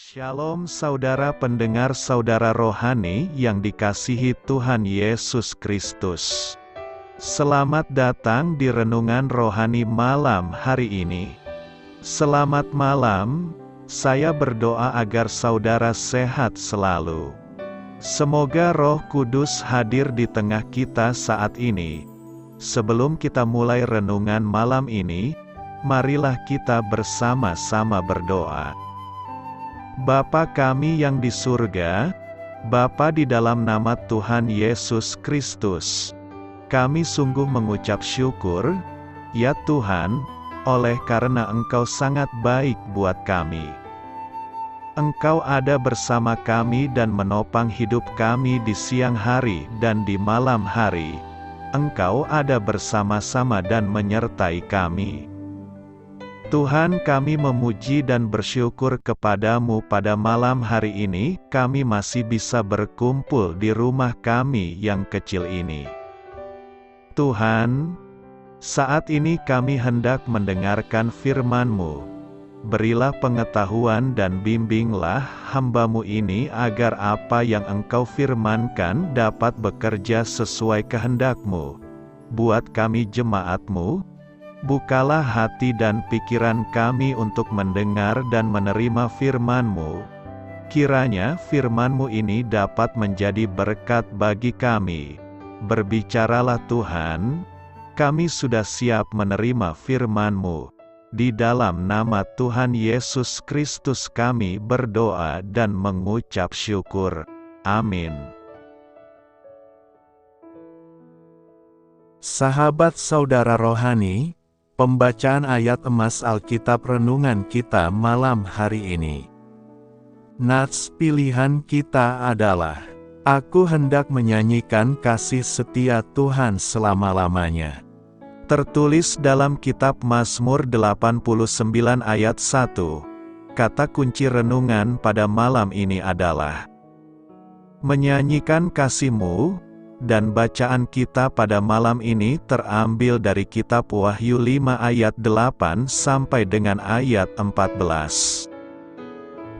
Shalom saudara pendengar saudara rohani yang dikasihi Tuhan Yesus Kristus. Selamat datang di Renungan Rohani malam hari ini. Selamat malam, saya berdoa agar saudara sehat selalu. Semoga Roh Kudus hadir di tengah kita saat ini. Sebelum kita mulai renungan malam ini, marilah kita bersama-sama berdoa. Bapa kami yang di surga, Bapa di dalam nama Tuhan Yesus Kristus, kami sungguh mengucap syukur, ya Tuhan, oleh karena Engkau sangat baik buat kami. Engkau ada bersama kami dan menopang hidup kami di siang hari dan di malam hari. Engkau ada bersama-sama dan menyertai kami. Tuhan, kami memuji dan bersyukur kepadamu pada malam hari ini, kami masih bisa berkumpul di rumah kami yang kecil ini. Tuhan, saat ini kami hendak mendengarkan firman-Mu. Berilah pengetahuan dan bimbinglah hamba-Mu ini agar apa yang Engkau firmankan dapat bekerja sesuai kehendak-Mu. Buat kami jemaat-Mu, bukalah hati dan pikiran kami untuk mendengar dan menerima firman-Mu. Kiranya firman-Mu ini dapat menjadi berkat bagi kami. Berbicaralah Tuhan, kami sudah siap menerima firman-Mu. Di dalam nama Tuhan Yesus Kristus kami berdoa dan mengucap syukur. Amin. Sahabat saudara rohani, pembacaan ayat emas Alkitab renungan kita malam hari ini. Nats pilihan kita adalah, Aku hendak menyanyikan kasih setia Tuhan selama-lamanya. Tertulis dalam kitab Mazmur 89 ayat 1. Kata kunci renungan pada malam ini adalah, menyanyikan kasih-Mu. Dan bacaan kita pada malam ini terambil dari kitab Wahyu 5 ayat 8 sampai dengan ayat 14.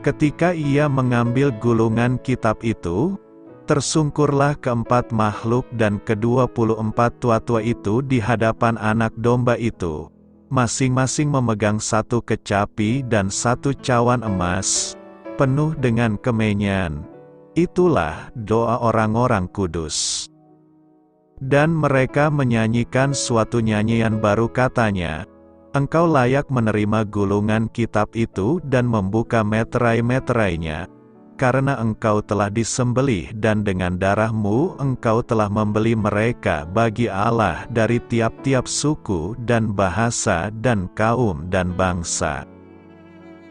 Ketika ia mengambil gulungan kitab itu, tersungkurlah keempat makhluk dan ke-24 tua-tua itu di hadapan anak domba itu, masing-masing memegang satu kecapi dan satu cawan emas, penuh dengan kemenyan. Itulah doa orang-orang kudus. Dan mereka menyanyikan suatu nyanyian baru, katanya, Engkau layak menerima gulungan kitab itu dan membuka meterai-meterainya, karena Engkau telah disembelih dan dengan darah-Mu Engkau telah membeli mereka bagi Allah dari tiap-tiap suku dan bahasa dan kaum dan bangsa.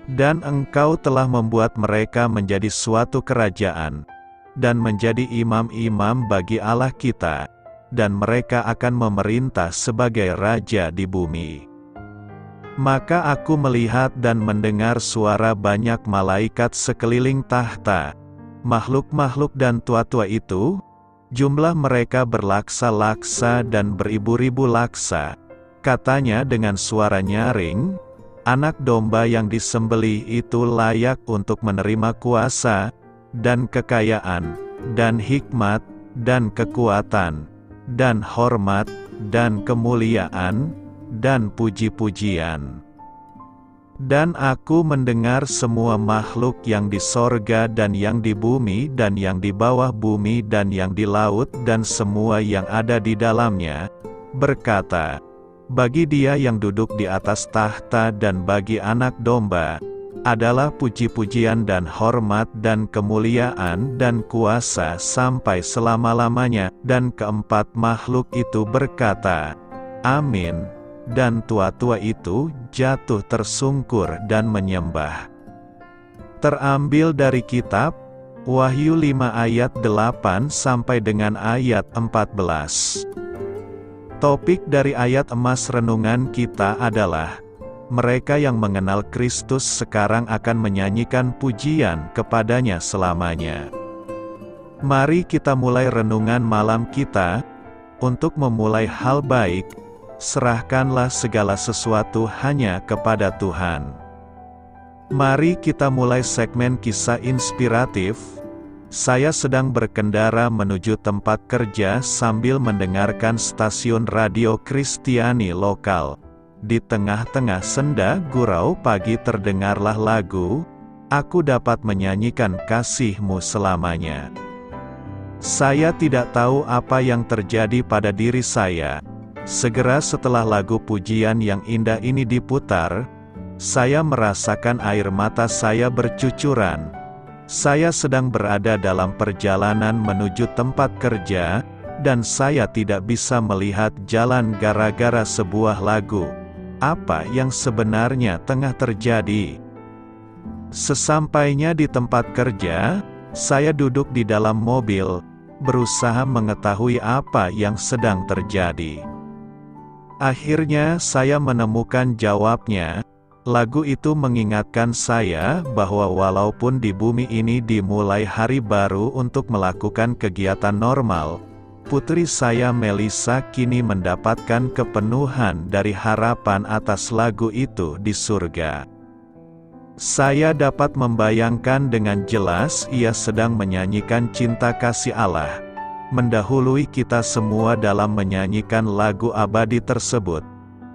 Dan Engkau telah membuat mereka menjadi suatu kerajaan, dan menjadi imam-imam bagi Allah kita, dan mereka akan memerintah sebagai raja di bumi. Maka aku melihat dan mendengar suara banyak malaikat sekeliling tahta, makhluk-makhluk dan tua-tua itu, jumlah mereka berlaksa-laksa dan beribu-ribu laksa, katanya dengan suara nyaring, Anak domba yang disembelih itu layak untuk menerima kuasa, dan kekayaan, dan hikmat, dan kekuatan, dan hormat, dan kemuliaan, dan puji-pujian. Dan aku mendengar semua makhluk yang di sorga dan yang di bumi dan yang di bawah bumi dan yang di laut dan semua yang ada di dalamnya, berkata, Bagi Dia yang duduk di atas tahta dan bagi anak domba, adalah puji-pujian dan hormat dan kemuliaan dan kuasa sampai selama-lamanya. Dan keempat makhluk itu berkata, Amin. Dan tua-tua itu jatuh tersungkur dan menyembah. Terambil dari kitab Wahyu 5 ayat 8 sampai dengan ayat 14. Topik dari ayat emas renungan kita adalah, mereka yang mengenal Kristus sekarang akan menyanyikan pujian kepadanya selamanya. Mari kita mulai renungan malam kita. Untuk memulai hal baik, serahkanlah segala sesuatu hanya kepada Tuhan. Mari kita mulai segmen kisah inspiratif. Saya sedang berkendara menuju tempat kerja sambil mendengarkan stasiun radio Kristiani lokal. Di tengah-tengah senda gurau pagi terdengarlah lagu, "Aku dapat menyanyikan kasih-Mu selamanya." Saya tidak tahu apa yang terjadi pada diri saya. Segera setelah lagu pujian yang indah ini diputar, saya merasakan air mata saya bercucuran. Saya sedang berada dalam perjalanan menuju tempat kerja, dan saya tidak bisa melihat jalan gara-gara sebuah lagu. Apa yang sebenarnya tengah terjadi? Sesampainya di tempat kerja, saya duduk di dalam mobil, berusaha mengetahui apa yang sedang terjadi. Akhirnya saya menemukan jawabnya. Lagu itu mengingatkan saya bahwa walaupun di bumi ini dimulai hari baru untuk melakukan kegiatan normal, putri saya Melissa kini mendapatkan kepenuhan dari harapan atas lagu itu di surga. Saya dapat membayangkan dengan jelas ia sedang menyanyikan cinta kasih Allah, mendahului kita semua dalam menyanyikan lagu abadi tersebut.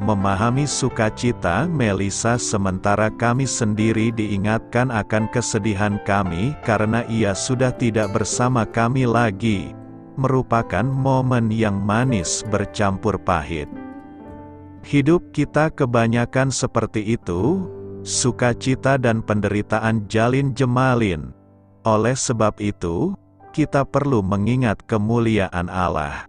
Memahami sukacita Melissa sementara kami sendiri diingatkan akan kesedihan kami karena ia sudah tidak bersama kami lagi, merupakan momen yang manis bercampur pahit. Hidup kita kebanyakan seperti itu, sukacita dan penderitaan jalin jemalin. Oleh sebab itu, kita perlu mengingat kemuliaan Allah.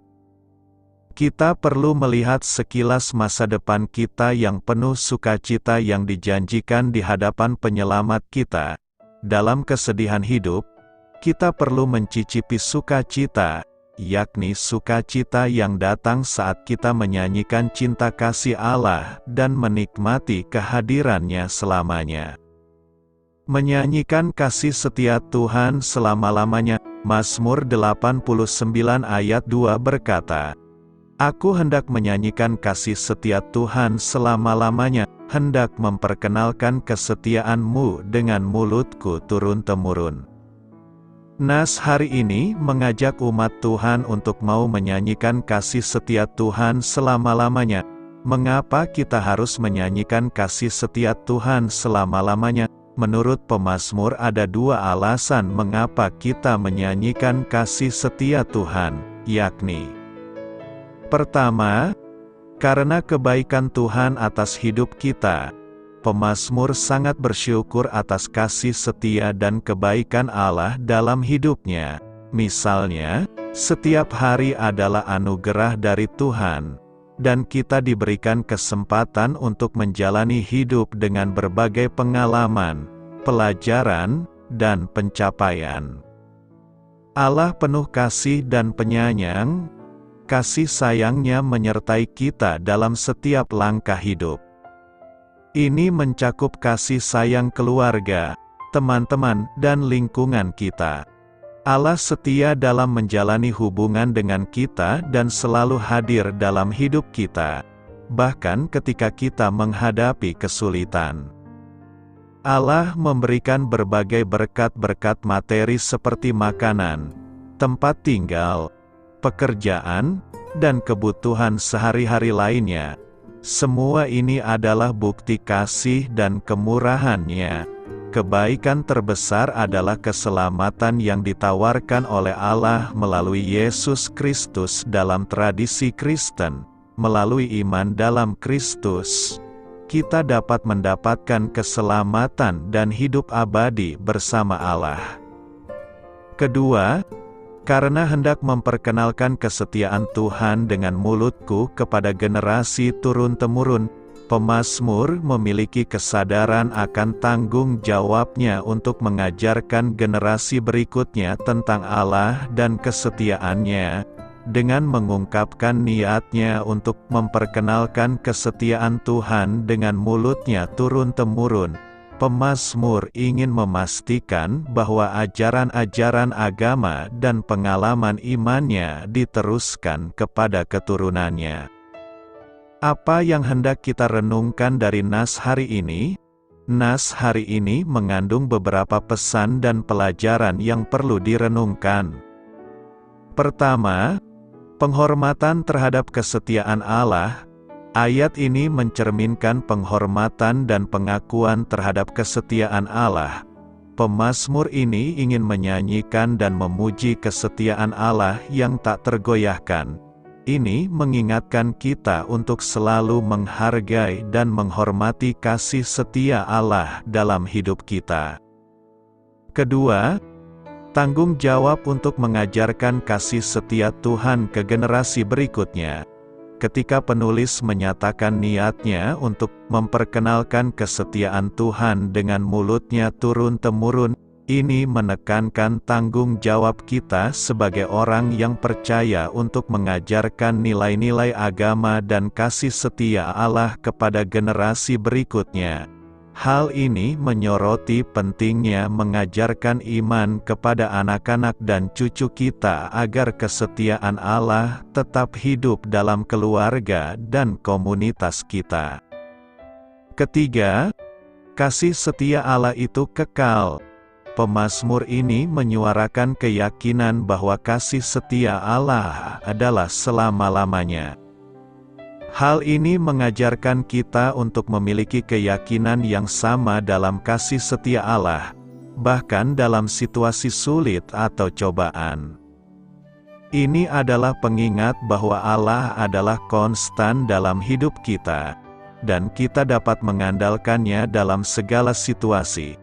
Kita perlu melihat sekilas masa depan kita yang penuh sukacita yang dijanjikan di hadapan penyelamat kita. Dalam kesedihan hidup, kita perlu mencicipi sukacita, yakni sukacita yang datang saat kita menyanyikan cinta kasih Allah dan menikmati kehadirannya selamanya. Menyanyikan kasih setia Tuhan selama-lamanya. Mazmur 89 ayat 2 berkata, "Aku hendak menyanyikan kasih setia Tuhan selama-lamanya, hendak memperkenalkan kesetiaan-Mu dengan mulutku turun-temurun." Nas hari ini mengajak umat Tuhan untuk mau menyanyikan kasih setia Tuhan selama-lamanya. Mengapa kita harus menyanyikan kasih setia Tuhan selama-lamanya? Menurut pemazmur ada dua alasan mengapa kita menyanyikan kasih setia Tuhan, yakni: pertama, karena kebaikan Tuhan atas hidup kita. Pemazmur sangat bersyukur atas kasih setia dan kebaikan Allah dalam hidupnya. Misalnya, setiap hari adalah anugerah dari Tuhan, dan kita diberikan kesempatan untuk menjalani hidup dengan berbagai pengalaman, pelajaran, dan pencapaian. Allah penuh kasih dan penyayang. Kasih sayangnya menyertai kita dalam setiap langkah hidup. Ini mencakup kasih sayang keluarga, teman-teman, dan lingkungan kita. Allah setia dalam menjalani hubungan dengan kita dan selalu hadir dalam hidup kita, bahkan ketika kita menghadapi kesulitan. Allah memberikan berbagai berkat-berkat materi seperti makanan, tempat tinggal, pekerjaan, dan kebutuhan sehari-hari lainnya. Semua ini adalah bukti kasih dan kemurahan-Nya. Kebaikan terbesar adalah keselamatan yang ditawarkan oleh Allah melalui Yesus Kristus dalam tradisi Kristen. Melalui iman dalam Kristus, kita dapat mendapatkan keselamatan dan hidup abadi bersama Allah. Kedua, karena hendak memperkenalkan kesetiaan Tuhan dengan mulutku kepada generasi turun-temurun, pemazmur memiliki kesadaran akan tanggung jawabnya untuk mengajarkan generasi berikutnya tentang Allah dan kesetiaan-Nya, dengan mengungkapkan niatnya untuk memperkenalkan kesetiaan Tuhan dengan mulutnya turun-temurun. Pemazmur ingin memastikan bahwa ajaran-ajaran agama dan pengalaman imannya diteruskan kepada keturunannya. Apa yang hendak kita renungkan dari nas hari ini? Nas hari ini mengandung beberapa pesan dan pelajaran yang perlu direnungkan. Pertama, penghormatan terhadap kesetiaan Allah. Ayat ini mencerminkan penghormatan dan pengakuan terhadap kesetiaan Allah. Pemazmur ini ingin menyanyikan dan memuji kesetiaan Allah yang tak tergoyahkan. Ini mengingatkan kita untuk selalu menghargai dan menghormati kasih setia Allah dalam hidup kita. Kedua, tanggung jawab untuk mengajarkan kasih setia Tuhan ke generasi berikutnya. Ketika penulis menyatakan niatnya untuk memperkenalkan kesetiaan Tuhan dengan mulutnya turun-temurun, ini menekankan tanggung jawab kita sebagai orang yang percaya untuk mengajarkan nilai-nilai agama dan kasih setia Allah kepada generasi berikutnya. Hal ini menyoroti pentingnya mengajarkan iman kepada anak-anak dan cucu kita agar kesetiaan Allah tetap hidup dalam keluarga dan komunitas kita. Ketiga, kasih setia Allah itu kekal. Pemazmur ini menyuarakan keyakinan bahwa kasih setia Allah adalah selama-lamanya. Hal ini mengajarkan kita untuk memiliki keyakinan yang sama dalam kasih setia Allah, bahkan dalam situasi sulit atau cobaan. Ini adalah pengingat bahwa Allah adalah konstan dalam hidup kita, dan kita dapat mengandalkannya dalam segala situasi.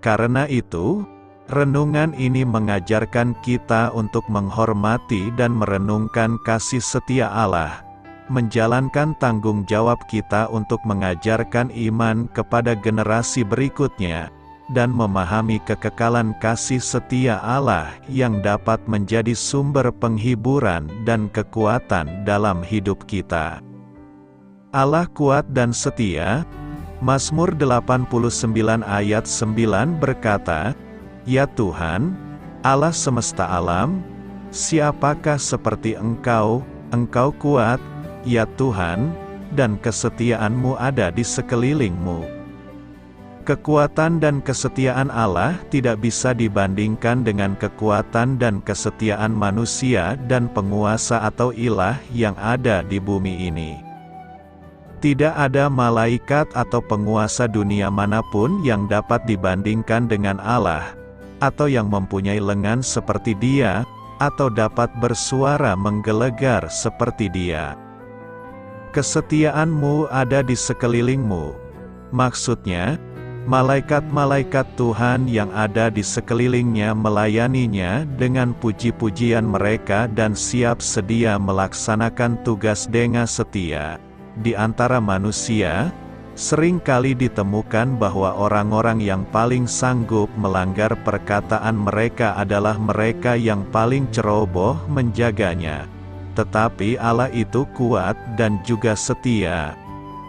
Karena itu, renungan ini mengajarkan kita untuk menghormati dan merenungkan kasih setia Allah, menjalankan tanggung jawab kita untuk mengajarkan iman kepada generasi berikutnya, dan memahami kekekalan kasih setia Allah yang dapat menjadi sumber penghiburan dan kekuatan dalam hidup kita. Allah kuat dan setia. Mazmur 89 ayat 9 berkata, "Ya Tuhan, Allah semesta alam, siapakah seperti Engkau, Engkau kuat, ya Tuhan, dan kesetiaan-Mu ada di sekelilingmu." Kekuatan dan kesetiaan Allah tidak bisa dibandingkan dengan kekuatan dan kesetiaan manusia dan penguasa atau ilah yang ada di bumi ini. Tidak ada malaikat atau penguasa dunia manapun yang dapat dibandingkan dengan Allah, atau yang mempunyai lengan seperti Dia, atau dapat bersuara menggelegar seperti Dia. Kesetiaan-Mu ada di sekelilingmu. Maksudnya, malaikat-malaikat Tuhan yang ada di sekelilingnya melayaninya dengan puji-pujian mereka dan siap sedia melaksanakan tugas dengan setia. Di antara manusia, sering kali ditemukan bahwa orang-orang yang paling sanggup melanggar perkataan mereka adalah mereka yang paling ceroboh menjaganya. Tetapi Allah itu kuat dan juga setia.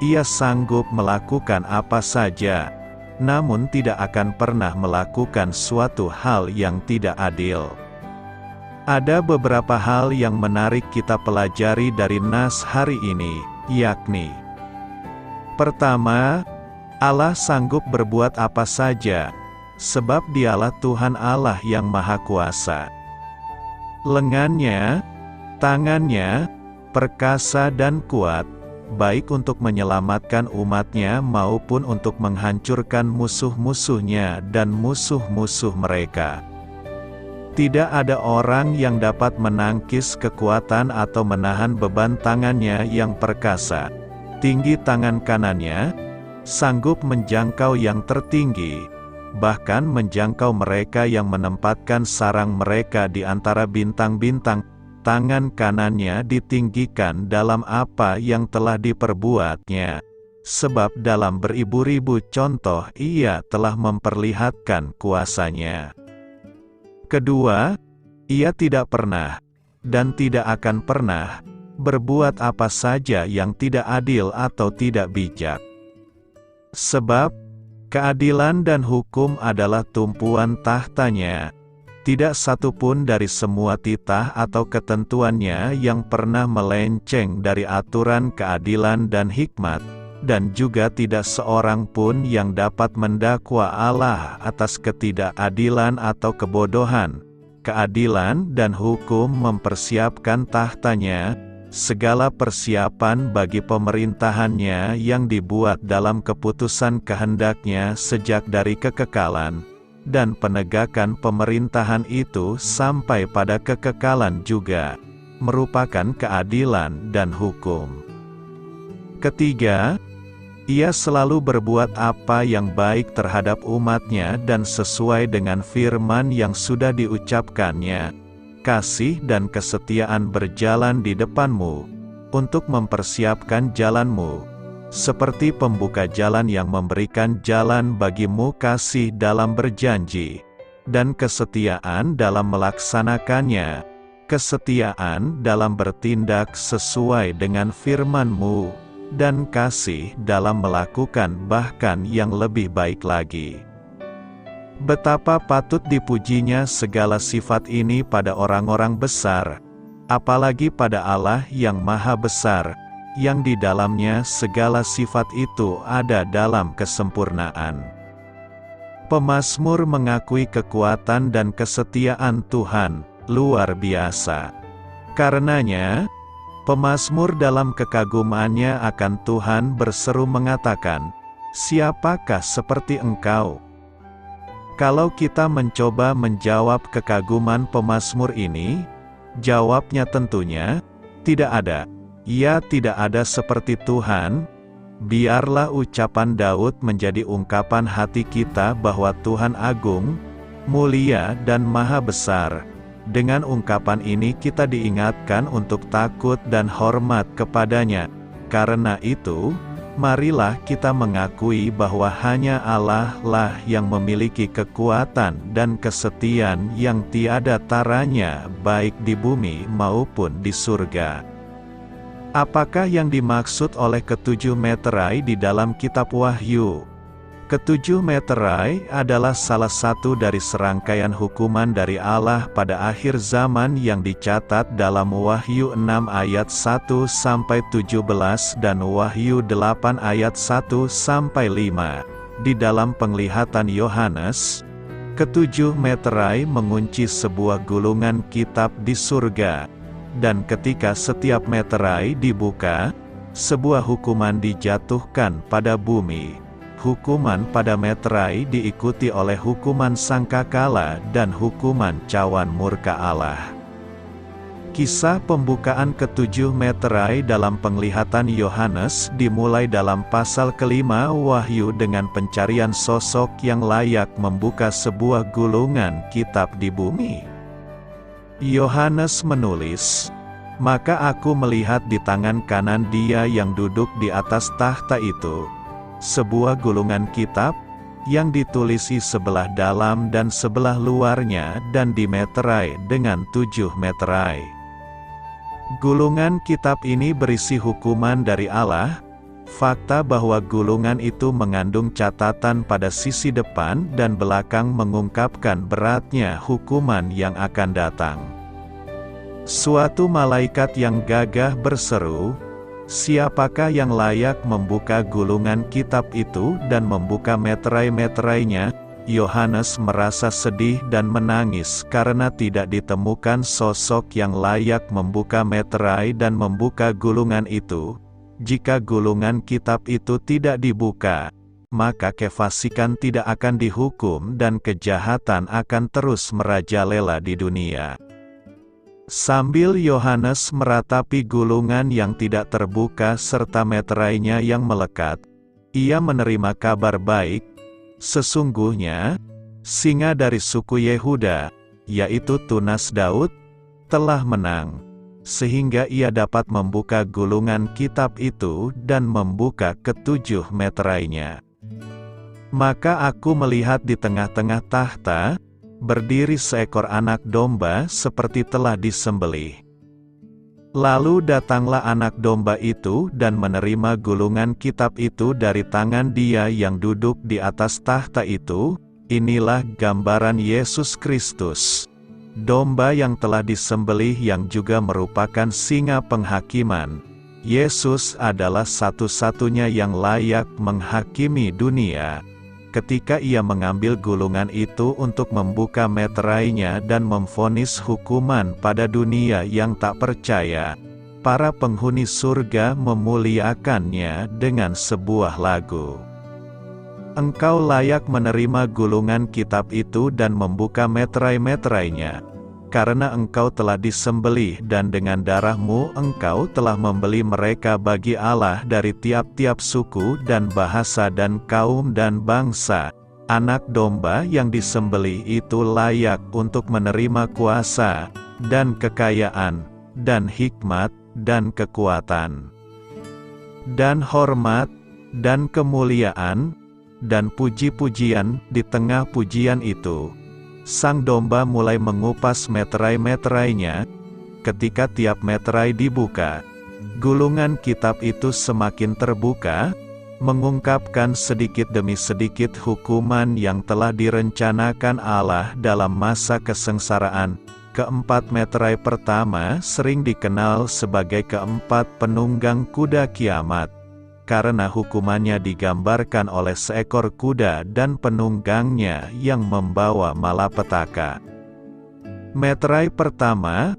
Ia sanggup melakukan apa saja, namun tidak akan pernah melakukan suatu hal yang tidak adil. Ada beberapa hal yang menarik kita pelajari dari nas hari ini, yakni: pertama, Allah sanggup berbuat apa saja, sebab Dialah Tuhan Allah yang Maha Kuasa. Lengannya, tangannya, perkasa dan kuat, baik untuk menyelamatkan umatnya maupun untuk menghancurkan musuh-musuhnya dan musuh-musuh mereka. Tidak ada orang yang dapat menangkis kekuatan atau menahan beban tangannya yang perkasa. Tinggi tangan kanannya, sanggup menjangkau yang tertinggi, bahkan menjangkau mereka yang menempatkan sarang mereka di antara bintang-bintang. Tangan kanannya ditinggikan dalam apa yang telah diperbuatnya, sebab dalam beribu-ribu contoh Ia telah memperlihatkan kuasanya. Kedua, Ia tidak pernah, dan tidak akan pernah, berbuat apa saja yang tidak adil atau tidak bijak. Sebab, keadilan dan hukum adalah tumpuan tahtanya. Tidak satu pun dari semua titah atau ketentuannya yang pernah melenceng dari aturan keadilan dan hikmat, dan juga tidak seorang pun yang dapat mendakwa Allah atas ketidakadilan atau kebodohan. Keadilan dan hukum mempersiapkan tahtanya, segala persiapan bagi pemerintahannya yang dibuat dalam keputusan kehendaknya sejak dari kekekalan, dan penegakan pemerintahan itu sampai pada kekekalan juga, merupakan keadilan dan hukum. Ketiga, Ia selalu berbuat apa yang baik terhadap umatnya dan sesuai dengan firman yang sudah diucapkannya. Kasih dan kesetiaan berjalan di depanmu, untuk mempersiapkan jalanmu, seperti pembuka jalan yang memberikan jalan bagimu kasih dalam berjanji, dan kesetiaan dalam melaksanakannya, kesetiaan dalam bertindak sesuai dengan firman-Mu, dan kasih dalam melakukan bahkan yang lebih baik lagi. Betapa patut dipujinya segala sifat ini pada orang-orang besar, apalagi pada Allah yang Maha Besar, yang di dalamnya segala sifat itu ada dalam kesempurnaan. Pemazmur mengakui kekuatan dan kesetiaan Tuhan, luar biasa. Karenanya, pemazmur dalam kekagumannya akan Tuhan berseru mengatakan, "Siapakah seperti Engkau?" Kalau kita mencoba menjawab kekaguman pemazmur ini, jawabnya tentunya, tidak ada. Ya, tidak ada seperti Tuhan. Biarlah ucapan Daud menjadi ungkapan hati kita bahwa Tuhan agung, mulia dan maha besar. Dengan ungkapan ini kita diingatkan untuk takut dan hormat kepadanya. Karena itu, marilah kita mengakui bahwa hanya Allah lah yang memiliki kekuatan dan kesetiaan yang tiada taranya baik di bumi maupun di surga. Apakah yang dimaksud oleh ketujuh meterai di dalam kitab Wahyu? Ketujuh meterai adalah salah satu dari serangkaian hukuman dari Allah pada akhir zaman yang dicatat dalam Wahyu 6 ayat 1-17 dan Wahyu 8 ayat 1-5. Di dalam penglihatan Yohanes, ketujuh meterai mengunci sebuah gulungan kitab di surga, dan ketika setiap meterai dibuka, sebuah hukuman dijatuhkan pada bumi. Hukuman pada meterai diikuti oleh hukuman sangkakala dan hukuman cawan murka Allah. Kisah pembukaan ketujuh meterai dalam penglihatan Yohanes dimulai dalam pasal kelima Wahyu dengan pencarian sosok yang layak membuka sebuah gulungan kitab di bumi. Yohanes menulis, "Maka aku melihat di tangan kanan Dia yang duduk di atas tahta itu, sebuah gulungan kitab, yang ditulisi sebelah dalam dan sebelah luarnya dan dimeterai dengan 7 meterai. Gulungan kitab ini berisi hukuman dari Allah. Fakta bahwa gulungan itu mengandung catatan pada sisi depan dan belakang mengungkapkan beratnya hukuman yang akan datang. Suatu malaikat yang gagah berseru, 'Siapakah yang layak membuka gulungan kitab itu dan membuka meterai-meterainya?' Yohanes merasa sedih dan menangis karena tidak ditemukan sosok yang layak membuka meterai dan membuka gulungan itu. Jika gulungan kitab itu tidak dibuka, maka kefasikan tidak akan dihukum dan kejahatan akan terus merajalela di dunia. Sambil Yohanes meratapi gulungan yang tidak terbuka serta meterainya yang melekat, ia menerima kabar baik. Sesungguhnya, singa dari suku Yehuda, yaitu tunas Daud, telah menang, sehingga ia dapat membuka gulungan kitab itu dan membuka ketujuh meterainya. Maka aku melihat di tengah-tengah tahta, berdiri seekor anak domba seperti telah disembelih. Lalu datanglah anak domba itu dan menerima gulungan kitab itu dari tangan Dia yang duduk di atas tahta itu. Inilah gambaran Yesus Kristus, domba yang telah disembelih yang juga merupakan singa penghakiman, Yesus adalah satu-satunya yang layak menghakimi dunia, ketika Ia mengambil gulungan itu untuk membuka meterainya dan memvonis hukuman pada dunia yang tak percaya. Para penghuni surga memuliakannya dengan sebuah lagu. Engkau layak menerima gulungan kitab itu dan membuka meterai-meterainya, karena engkau telah disembelih dan dengan darahmu engkau telah membeli mereka bagi Allah dari tiap-tiap suku dan bahasa dan kaum dan bangsa. Anak domba yang disembelih itu layak untuk menerima kuasa, dan kekayaan, dan hikmat, dan kekuatan, dan hormat, dan kemuliaan, dan puji-pujian. Di tengah pujian itu, Sang Domba mulai mengupas meterai-meterainya. Ketika tiap meterai dibuka, gulungan kitab itu semakin terbuka, mengungkapkan sedikit demi sedikit hukuman yang telah direncanakan Allah dalam masa kesengsaraan. Keempat meterai pertama sering dikenal sebagai keempat penunggang kuda kiamat, karena hukumannya digambarkan oleh seekor kuda dan penunggangnya yang membawa malapetaka. Meterai pertama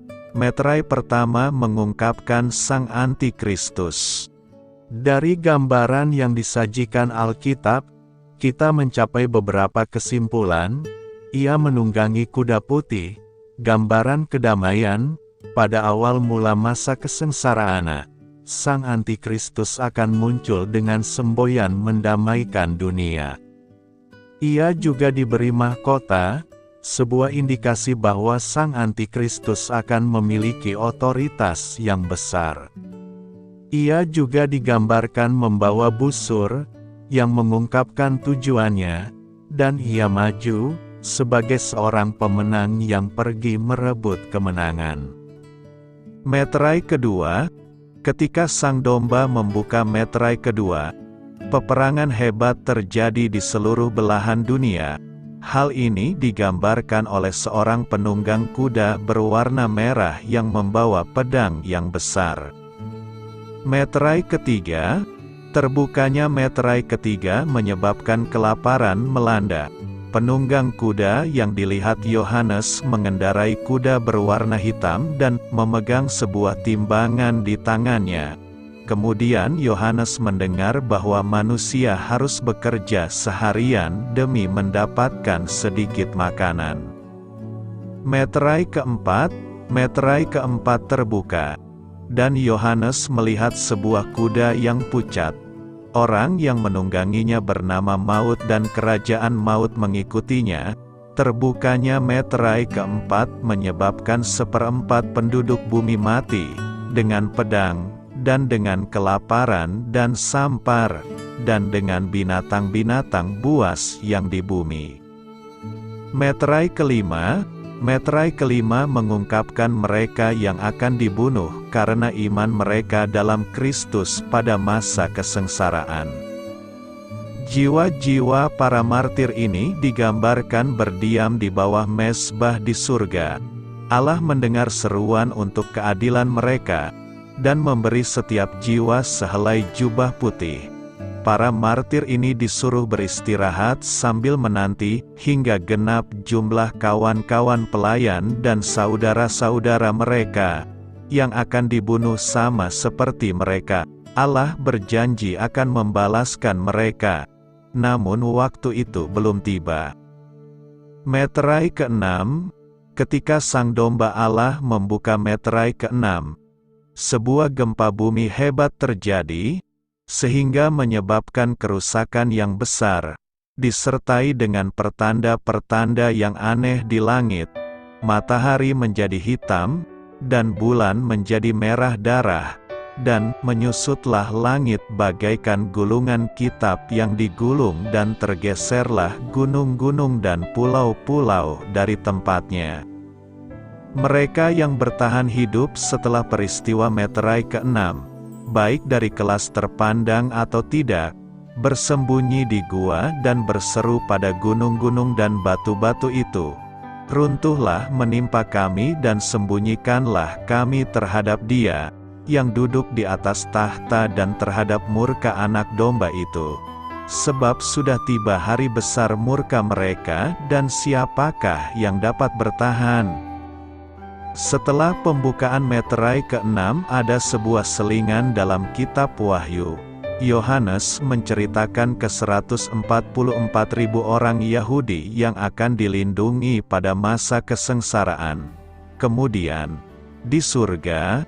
mengungkapkan Sang Antikristus. Dari gambaran yang disajikan Alkitab, kita mencapai beberapa kesimpulan. Ia menunggangi kuda putih, gambaran kedamaian. Pada awal mula masa kesengsaraan, Sang Antikristus akan muncul dengan semboyan mendamaikan dunia. Ia juga diberi mahkota, sebuah indikasi bahwa Sang Antikristus akan memiliki otoritas yang besar. Ia juga digambarkan membawa busur, yang mengungkapkan tujuannya, dan ia maju sebagai seorang pemenang yang pergi merebut kemenangan. Meterai kedua. Ketika Sang Domba membuka meterai kedua, peperangan hebat terjadi di seluruh belahan dunia. Hal ini digambarkan oleh seorang penunggang kuda berwarna merah yang membawa pedang yang besar. Meterai ketiga. Terbukanya meterai ketiga menyebabkan kelaparan melanda. Penunggang kuda yang dilihat Yohanes mengendarai kuda berwarna hitam dan memegang sebuah timbangan di tangannya. Kemudian Yohanes mendengar bahwa manusia harus bekerja seharian demi mendapatkan sedikit makanan. Meterai keempat terbuka, dan Yohanes melihat sebuah kuda yang pucat. Orang yang menungganginya bernama Maut dan kerajaan maut mengikutinya. Terbukanya meterai keempat menyebabkan seperempat penduduk bumi mati, dengan pedang, dan dengan kelaparan dan sampar, dan dengan binatang-binatang buas yang di bumi. Meterai kelima mengungkapkan mereka yang akan dibunuh karena iman mereka dalam Kristus pada masa kesengsaraan. Jiwa-jiwa para martir ini digambarkan berdiam di bawah mezbah di surga. Allah mendengar seruan untuk keadilan mereka, dan memberi setiap jiwa sehelai jubah putih. Para martir ini disuruh beristirahat sambil menanti, hingga genap jumlah kawan-kawan pelayan dan saudara-saudara mereka, yang akan dibunuh sama seperti mereka. Allah berjanji akan membalaskan mereka, namun waktu itu belum tiba. Meterai keenam. Ketika Sang Domba Allah membuka meterai keenam, sebuah gempa bumi hebat terjadi, sehingga menyebabkan kerusakan yang besar, disertai dengan pertanda-pertanda yang aneh di langit. Matahari menjadi hitam, dan bulan menjadi merah darah, dan menyusutlah langit bagaikan gulungan kitab yang digulung, dan tergeserlah gunung-gunung dan pulau-pulau dari tempatnya. Mereka yang bertahan hidup setelah peristiwa meterai keenam, baik dari kelas terpandang atau tidak, bersembunyi di gua dan berseru pada gunung-gunung dan batu-batu itu, "Runtuhlah menimpa kami dan sembunyikanlah kami terhadap Dia, yang duduk di atas tahta dan terhadap murka anak domba itu. Sebab sudah tiba hari besar murka mereka, dan siapakah yang dapat bertahan? Setelah pembukaan meterai ke-6 ada sebuah selingan dalam kitab Wahyu. Yohanes menceritakan ke 144.000 orang Yahudi yang akan dilindungi pada masa kesengsaraan. Kemudian, di surga,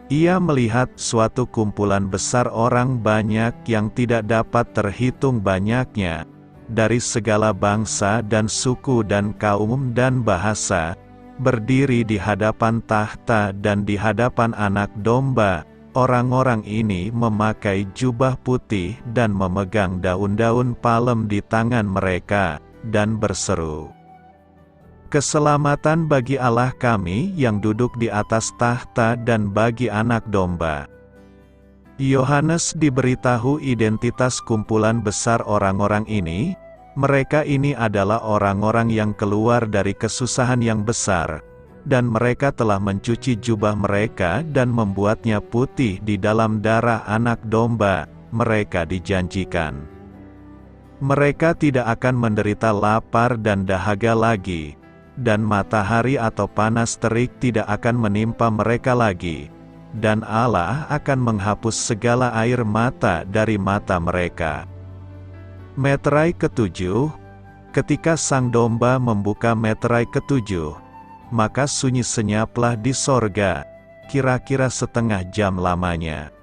ia melihat suatu kumpulan besar orang banyak yang tidak dapat terhitung banyaknya, dari segala bangsa dan suku dan kaum dan bahasa, berdiri di hadapan tahta dan di hadapan anak domba. Orang-orang ini memakai jubah putih dan memegang daun-daun palem di tangan mereka, dan berseru, "Keselamatan bagi Allah kami yang duduk di atas tahta dan bagi anak domba." Yohanes diberitahu identitas kumpulan besar orang-orang ini. Mereka ini adalah orang-orang yang keluar dari kesusahan yang besar, dan mereka telah mencuci jubah mereka dan membuatnya putih di dalam darah anak domba. Mereka dijanjikan, mereka tidak akan menderita lapar dan dahaga lagi, dan matahari atau panas terik tidak akan menimpa mereka lagi, dan Allah akan menghapus segala air mata dari mata mereka. Meterai ke-7. Ketika sang domba membuka meterai ke-7, maka sunyi senyaplah di sorga, kira-kira setengah jam lamanya.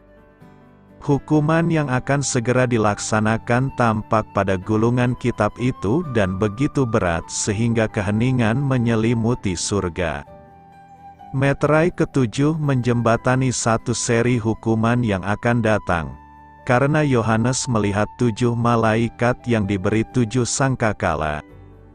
Hukuman yang akan segera dilaksanakan tampak pada gulungan kitab itu dan begitu berat sehingga keheningan menyelimuti surga. Meterai ke-7 menjembatani satu seri hukuman yang akan datang, karena Yohanes melihat 7 malaikat yang diberi 7 sangkakala.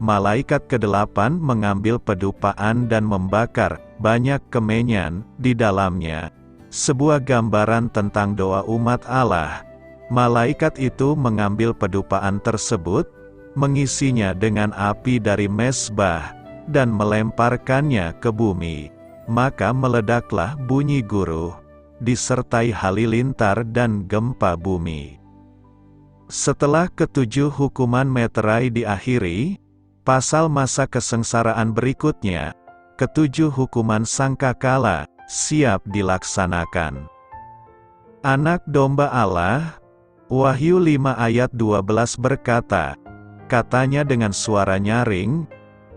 Malaikat ke-8 mengambil pedupaan dan membakar banyak kemenyan di dalamnya. Sebuah gambaran tentang doa umat Allah. Malaikat itu mengambil pedupaan tersebut, mengisinya dengan api dari mezbah, dan melemparkannya ke bumi. Maka meledaklah bunyi guruh, disertai halilintar dan gempa bumi. Setelah ke-7 hukuman meterai diakhiri, pasal masa kesengsaraan berikutnya, ke-7 hukuman sangkakala, siap dilaksanakan. Anak domba Allah. Wahyu 5 ayat 12 berkata, katanya dengan suara nyaring,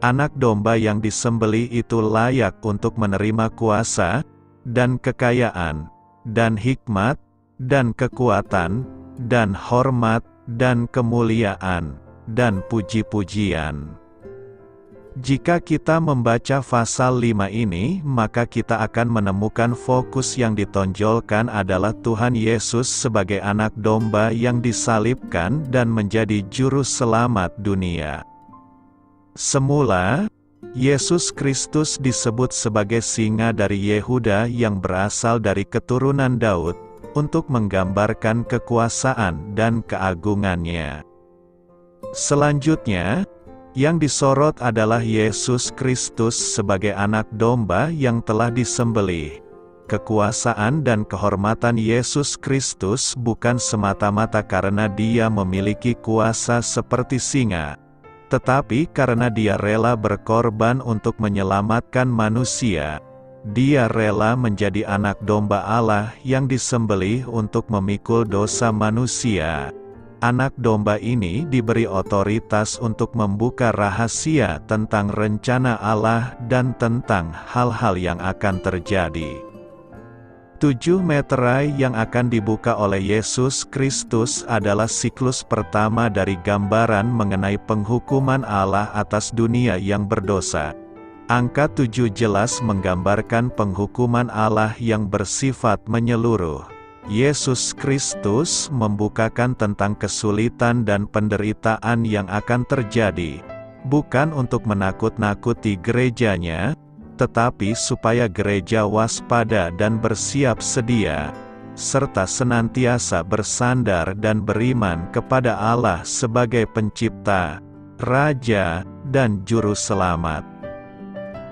anak domba yang disembelih itu layak untuk menerima kuasa, dan kekayaan, dan hikmat, dan kekuatan, dan hormat, dan kemuliaan, dan puji-pujian. Jika kita membaca pasal 5 ini, maka kita akan menemukan fokus yang ditonjolkan adalah Tuhan Yesus sebagai anak domba yang disalibkan dan menjadi juru selamat dunia. Semula, Yesus Kristus disebut sebagai singa dari Yehuda yang berasal dari keturunan Daud, untuk menggambarkan kekuasaan dan keagungannya. Selanjutnya, yang disorot adalah Yesus Kristus sebagai anak domba yang telah disembelih. Kekuasaan dan kehormatan Yesus Kristus bukan semata-mata karena Dia memiliki kuasa seperti singa, tetapi karena Dia rela berkorban untuk menyelamatkan manusia. Dia rela menjadi anak domba Allah yang disembelih untuk memikul dosa manusia. Anak domba ini diberi otoritas untuk membuka rahasia tentang rencana Allah dan tentang hal-hal yang akan terjadi. 7 meterai yang akan dibuka oleh Yesus Kristus adalah siklus pertama dari gambaran mengenai penghukuman Allah atas dunia yang berdosa. Angka 7 jelas menggambarkan penghukuman Allah yang bersifat menyeluruh. Yesus Kristus membukakan tentang kesulitan dan penderitaan yang akan terjadi, bukan untuk menakut-nakuti gerejanya, tetapi supaya gereja waspada dan bersiap sedia, serta senantiasa bersandar dan beriman kepada Allah sebagai pencipta, Raja, dan Juru Selamat.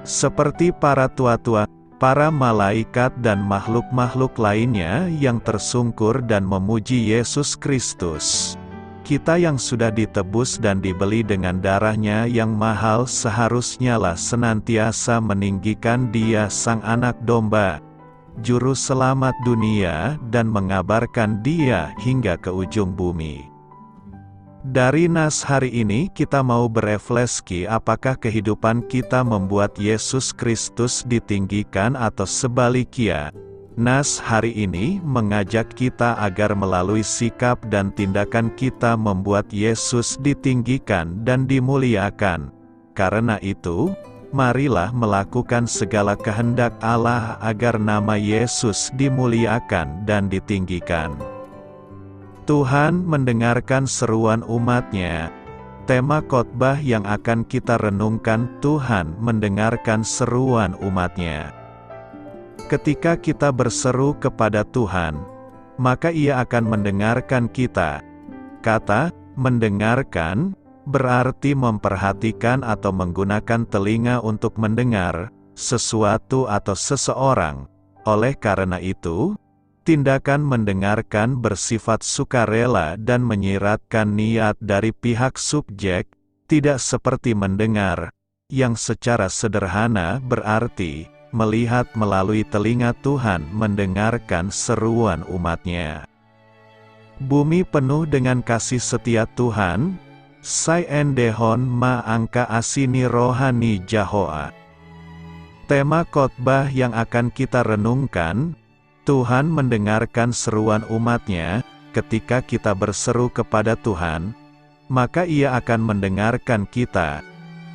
Seperti para tua-tua, para malaikat dan makhluk-makhluk lainnya yang tersungkur dan memuji Yesus Kristus. Kita yang sudah ditebus dan dibeli dengan darahnya yang mahal seharusnyalah senantiasa meninggikan Dia Sang Anak Domba, Juru Selamat dunia, dan mengabarkan Dia hingga ke ujung bumi. Dari nas hari ini kita mau berefleksi apakah kehidupan kita membuat Yesus Kristus ditinggikan atau sebaliknya. Nas hari ini mengajak kita agar melalui sikap dan tindakan kita membuat Yesus ditinggikan dan dimuliakan. Karena itu, marilah melakukan segala kehendak Allah agar nama Yesus dimuliakan dan ditinggikan. Tuhan mendengarkan seruan umat-Nya. Tema khotbah yang akan kita renungkan, Tuhan mendengarkan seruan umat-Nya. Ketika kita berseru kepada Tuhan, maka Ia akan mendengarkan kita. Kata mendengarkan berarti memperhatikan atau menggunakan telinga untuk mendengar sesuatu atau seseorang. Oleh karena itu, tindakan mendengarkan bersifat sukarela dan menyiratkan niat dari pihak subjek, tidak seperti mendengar, yang secara sederhana berarti melihat melalui telinga Tuhan mendengarkan seruan umat-Nya. Bumi penuh dengan kasih setia Tuhan, Sai endehon ma angka asini rohani Jahoa. Tema khotbah yang akan kita renungkan, Tuhan mendengarkan seruan umat-Nya. Ketika kita berseru kepada Tuhan, maka Ia akan mendengarkan kita.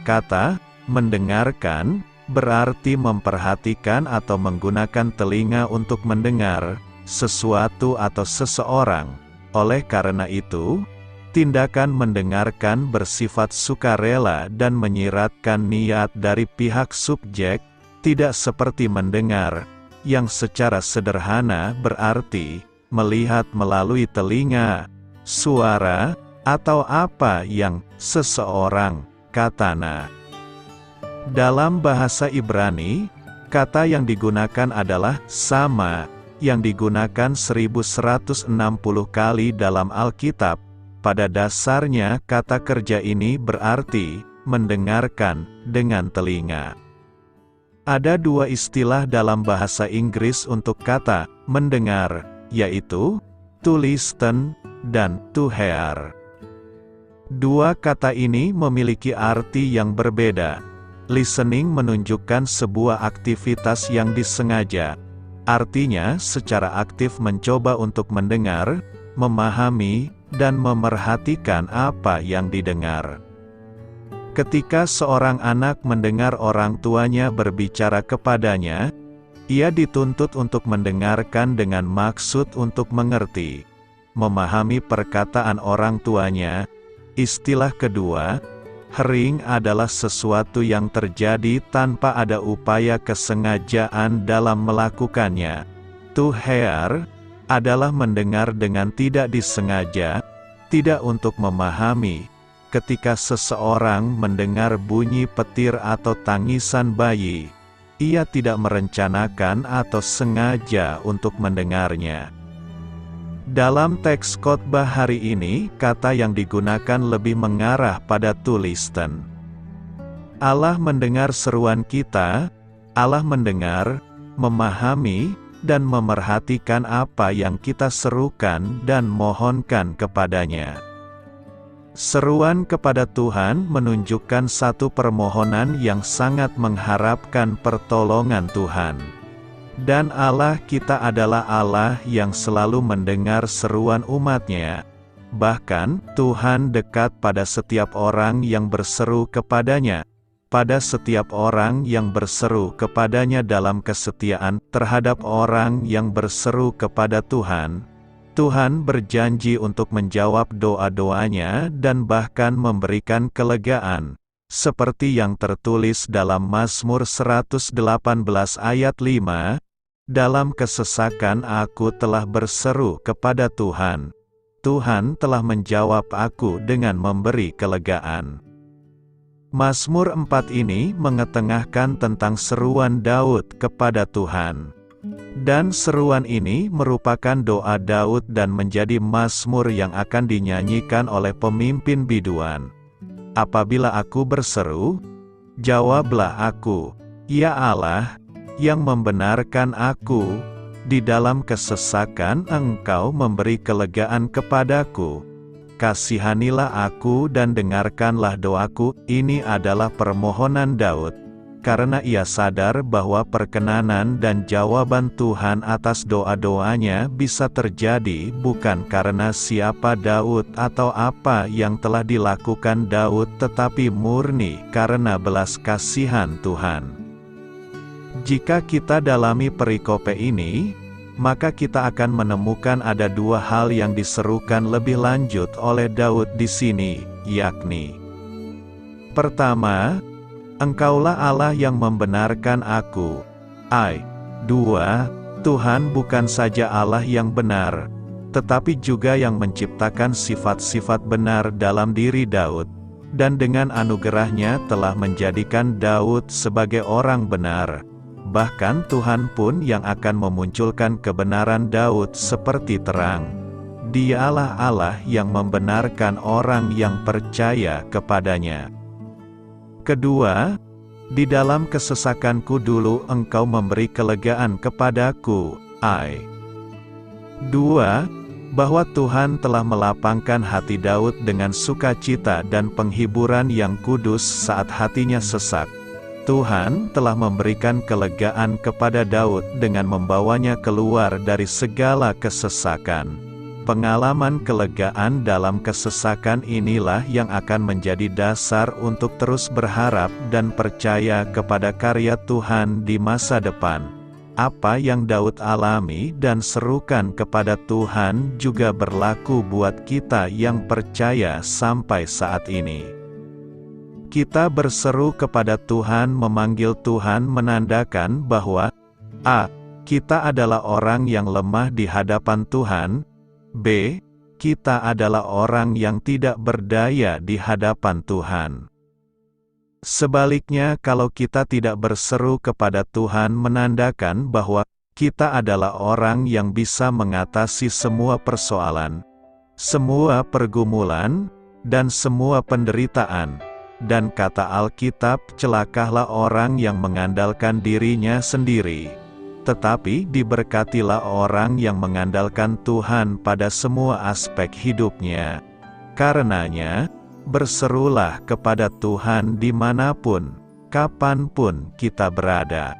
Kata mendengarkan berarti memperhatikan atau menggunakan telinga untuk mendengar sesuatu atau seseorang. Oleh karena itu, tindakan mendengarkan bersifat sukarela dan menyiratkan niat dari pihak subjek, tidak seperti mendengar, yang secara sederhana berarti melihat melalui telinga, suara, atau apa yang seseorang katana. Dalam bahasa Ibrani, kata yang digunakan adalah sama, yang digunakan 1160 kali dalam Alkitab. Pada dasarnya kata kerja ini berarti mendengarkan dengan telinga. Ada dua istilah dalam bahasa Inggris untuk kata mendengar, yaitu to listen dan to hear. Dua kata ini memiliki arti yang berbeda. Listening menunjukkan sebuah aktivitas yang disengaja. Artinya secara aktif mencoba untuk mendengar, memahami, dan memerhatikan apa yang didengar. Ketika seorang anak mendengar orang tuanya berbicara kepadanya, ia dituntut untuk mendengarkan dengan maksud untuk mengerti, memahami perkataan orang tuanya. Istilah kedua, hearing adalah sesuatu yang terjadi tanpa ada upaya kesengajaan dalam melakukannya. To hear adalah mendengar dengan tidak disengaja, tidak untuk memahami. Ketika seseorang mendengar bunyi petir atau tangisan bayi, ia tidak merencanakan atau sengaja untuk mendengarnya. Dalam teks khotbah hari ini, kata yang digunakan lebih mengarah pada to listen. Allah mendengar seruan kita, Allah mendengar, memahami, dan memerhatikan apa yang kita serukan dan mohonkan kepadanya. Seruan kepada Tuhan menunjukkan satu permohonan yang sangat mengharapkan pertolongan Tuhan. Dan Allah kita adalah Allah yang selalu mendengar seruan umat-Nya. Bahkan, Tuhan dekat pada setiap orang yang berseru kepadanya. Pada setiap orang yang berseru kepadanya dalam kesetiaan terhadap orang yang berseru kepada Tuhan. Tuhan berjanji untuk menjawab doa-doanya dan bahkan memberikan kelegaan. Seperti yang tertulis dalam Mazmur 118 ayat 5, dalam kesesakan aku telah berseru kepada Tuhan. Tuhan telah menjawab aku dengan memberi kelegaan. Mazmur 4 ini mengetengahkan tentang seruan Daud kepada Tuhan. Dan seruan ini merupakan doa Daud dan menjadi mazmur yang akan dinyanyikan oleh pemimpin biduan. Apabila aku berseru, jawablah aku, ya Allah, yang membenarkan aku. Di dalam kesesakan Engkau memberi kelegaan kepadaku. Kasihanilah aku dan dengarkanlah doaku. Ini adalah permohonan Daud, karena ia sadar bahwa perkenanan dan jawaban Tuhan atas doa-doanya bisa terjadi bukan karena siapa Daud atau apa yang telah dilakukan Daud, tetapi murni karena belas kasihan Tuhan. Jika kita dalami perikope ini, maka kita akan menemukan ada dua hal yang diserukan lebih lanjut oleh Daud di sini, yakni: pertama, Engkaulah Allah yang membenarkan aku. 2. Tuhan bukan saja Allah yang benar, tetapi juga yang menciptakan sifat-sifat benar dalam diri Daud, dan dengan anugerahnya telah menjadikan Daud sebagai orang benar. Bahkan Tuhan pun yang akan memunculkan kebenaran Daud seperti terang. Dialah Allah yang membenarkan orang yang percaya kepadanya. Kedua, di dalam kesesakanku dulu Engkau memberi kelegaan kepadaku. 2. Bahwa Tuhan telah melapangkan hati Daud dengan sukacita dan penghiburan yang kudus saat hatinya sesak. Tuhan telah memberikan kelegaan kepada Daud dengan membawanya keluar dari segala kesesakan. Pengalaman kelegaan dalam kesesakan inilah yang akan menjadi dasar untuk terus berharap dan percaya kepada karya Tuhan di masa depan. Apa yang Daud alami dan serukan kepada Tuhan juga berlaku buat kita yang percaya sampai saat ini. Kita berseru kepada Tuhan, memanggil Tuhan menandakan bahwa a. Kita adalah orang yang lemah di hadapan Tuhan. b. Kita adalah orang yang tidak berdaya di hadapan Tuhan. Sebaliknya, kalau kita tidak berseru kepada Tuhan menandakan bahwa kita adalah orang yang bisa mengatasi semua persoalan, semua pergumulan, dan semua penderitaan. Dan kata Alkitab, celakalah orang yang mengandalkan dirinya sendiri. Tetapi diberkatilah orang yang mengandalkan Tuhan pada semua aspek hidupnya. Karenanya, berserulah kepada Tuhan dimanapun, kapanpun kita berada.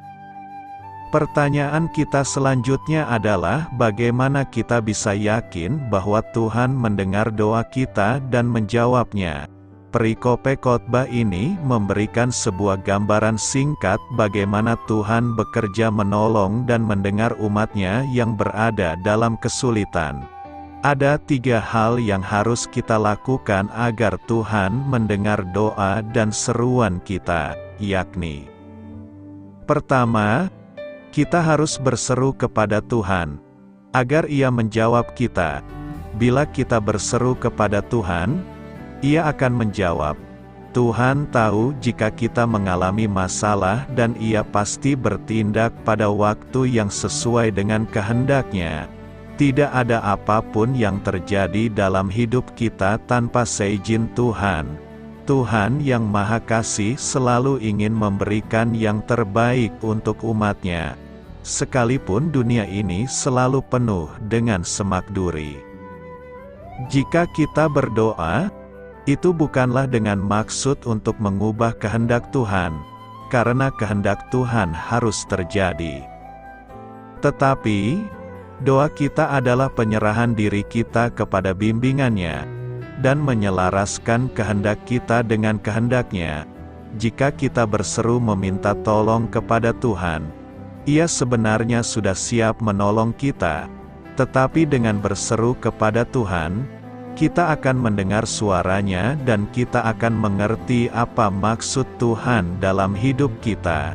Pertanyaan kita selanjutnya adalah bagaimana kita bisa yakin bahwa Tuhan mendengar doa kita dan menjawabnya. Perikope khotbah ini memberikan sebuah gambaran singkat bagaimana Tuhan bekerja menolong dan mendengar umatnya yang berada dalam kesulitan. Ada 3 hal yang harus kita lakukan agar Tuhan mendengar doa dan seruan kita, yakni: pertama, kita harus berseru kepada Tuhan, agar Ia menjawab kita. Bila kita berseru kepada Tuhan, Ia akan menjawab. Tuhan tahu jika kita mengalami masalah dan Ia pasti bertindak pada waktu yang sesuai dengan kehendak-Nya. Tidak ada apapun yang terjadi dalam hidup kita tanpa seizin Tuhan. Tuhan yang Maha Kasih selalu ingin memberikan yang terbaik untuk umat-Nya, sekalipun dunia ini selalu penuh dengan semak duri. Jika kita berdoa, itu bukanlah dengan maksud untuk mengubah kehendak Tuhan, karena kehendak Tuhan harus terjadi. Tetapi, doa kita adalah penyerahan diri kita kepada bimbingan-Nya, dan menyelaraskan kehendak kita dengan kehendak-Nya. Jika kita berseru meminta tolong kepada Tuhan, Ia sebenarnya sudah siap menolong kita. Tetapi dengan berseru kepada Tuhan, kita akan mendengar suaranya dan kita akan mengerti apa maksud Tuhan dalam hidup kita.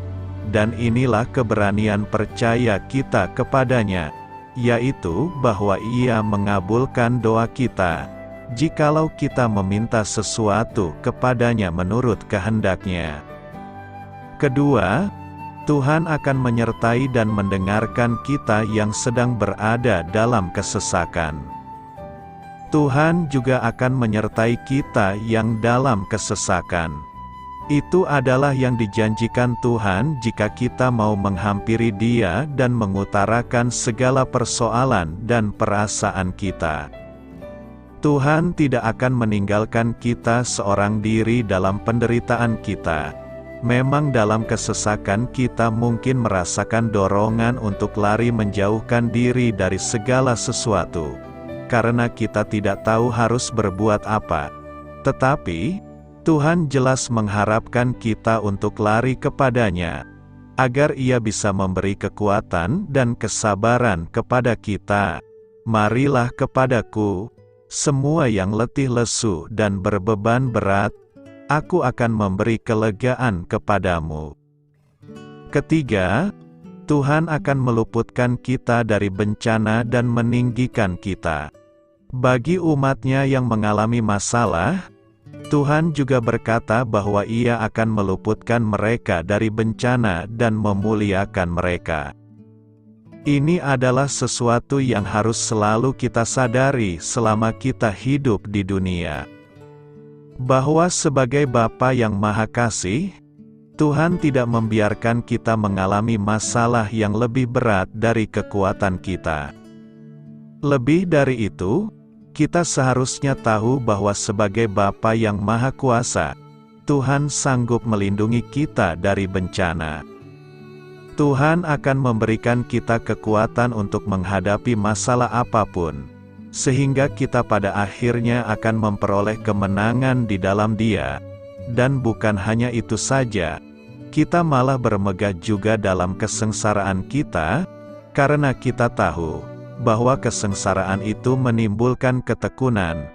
Dan inilah keberanian percaya kita kepadanya, yaitu bahwa Ia mengabulkan doa kita. jikalau kita meminta sesuatu kepadanya menurut kehendak-Nya. Kedua, Tuhan akan menyertai dan mendengarkan kita yang sedang berada dalam kesesakan. Tuhan juga akan menyertai kita yang dalam kesesakan. Itu adalah yang dijanjikan Tuhan jika kita mau menghampiri Dia dan mengutarakan segala persoalan dan perasaan kita. Tuhan tidak akan meninggalkan kita seorang diri dalam penderitaan kita. Memang dalam kesesakan kita mungkin merasakan dorongan untuk lari menjauhkan diri dari segala sesuatu, karena kita tidak tahu harus berbuat apa. Tetapi, Tuhan jelas mengharapkan kita untuk lari kepadanya, agar Ia bisa memberi kekuatan dan kesabaran kepada kita. Marilah kepadaku, semua yang letih lesu dan berbeban berat, aku akan memberi kelegaan kepadamu. Ketiga, Tuhan akan meluputkan kita dari bencana dan meninggikan kita. Bagi umat-Nya yang mengalami masalah, Tuhan juga berkata bahwa Ia akan meluputkan mereka dari bencana dan memuliakan mereka. Ini adalah sesuatu yang harus selalu kita sadari selama kita hidup di dunia. Bahwa sebagai Bapa yang Maha Kasih, Tuhan tidak membiarkan kita mengalami masalah yang lebih berat dari kekuatan kita. Lebih dari itu, kita seharusnya tahu bahwa sebagai Bapa yang Maha Kuasa, Tuhan sanggup melindungi kita dari bencana. Tuhan akan memberikan kita kekuatan untuk menghadapi masalah apapun, sehingga kita pada akhirnya akan memperoleh kemenangan di dalam Dia. Dan bukan hanya itu saja, kita malah bermegah juga dalam kesengsaraan kita, karena kita tahu bahwa kesengsaraan itu menimbulkan ketekunan,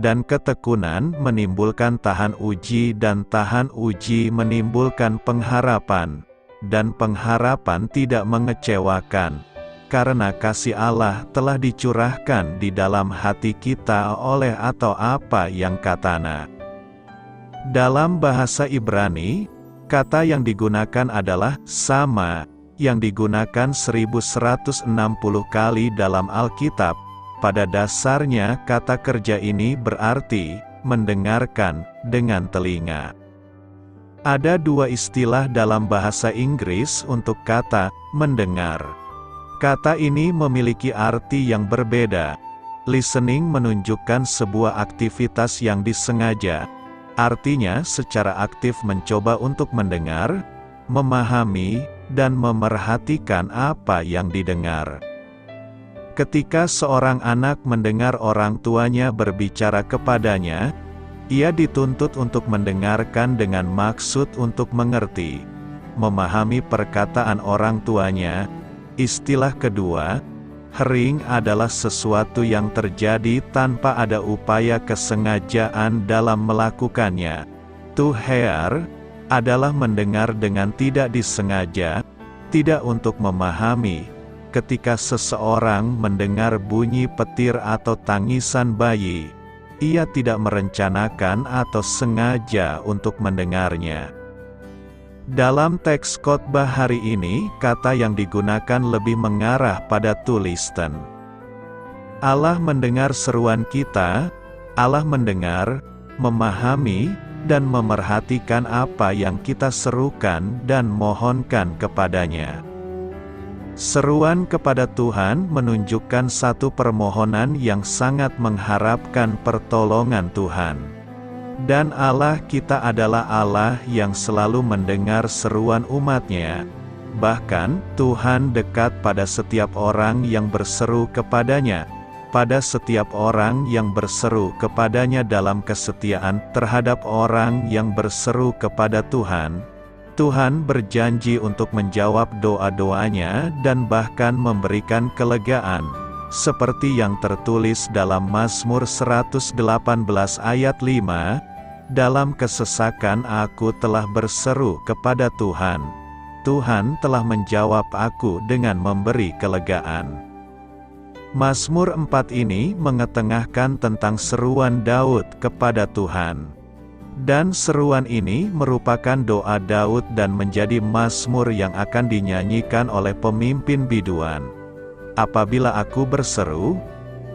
dan ketekunan menimbulkan tahan uji, dan tahan uji menimbulkan pengharapan, dan pengharapan tidak mengecewakan, karena kasih Allah telah dicurahkan di dalam hati kita oleh atau apa yang katana. Dalam bahasa Ibrani, kata yang digunakan adalah sama, yang digunakan 1160 kali dalam Alkitab. Pada dasarnya kata kerja ini berarti mendengarkan dengan telinga. Ada dua istilah dalam bahasa Inggris untuk kata mendengar. Kata ini memiliki arti yang berbeda. Listening menunjukkan sebuah aktivitas yang disengaja. Artinya secara aktif mencoba untuk mendengar, memahami, dan memerhatikan apa yang didengar. Ketika seorang anak mendengar orang tuanya berbicara kepadanya, ia dituntut untuk mendengarkan dengan maksud untuk mengerti, memahami perkataan orang tuanya. Istilah kedua, hearing, adalah sesuatu yang terjadi tanpa ada upaya kesengajaan dalam melakukannya. To hear adalah mendengar dengan tidak disengaja, tidak untuk memahami. Ketika seseorang mendengar bunyi petir atau tangisan bayi, ia tidak merencanakan atau sengaja untuk mendengarnya. Dalam teks khotbah hari ini, kata yang digunakan lebih mengarah pada to listen. Allah mendengar seruan kita, Allah mendengar, memahami, dan memerhatikan apa yang kita serukan dan mohonkan kepadanya. Seruan kepada Tuhan menunjukkan satu permohonan yang sangat mengharapkan pertolongan Tuhan. Dan Allah kita adalah Allah yang selalu mendengar seruan umat-Nya. Bahkan, Tuhan dekat pada setiap orang yang berseru kepadanya, pada setiap orang yang berseru kepadanya dalam kesetiaan terhadap orang yang berseru kepada Tuhan. Tuhan berjanji untuk menjawab doa-doanya dan bahkan memberikan kelegaan, seperti yang tertulis dalam Mazmur 118 ayat 5, "Dalam kesesakan aku telah berseru kepada Tuhan. Tuhan telah menjawab aku dengan memberi kelegaan." Mazmur 4 ini mengetengahkan tentang seruan Daud kepada Tuhan. Dan seruan ini merupakan doa Daud dan menjadi mazmur yang akan dinyanyikan oleh pemimpin biduan. Apabila aku berseru,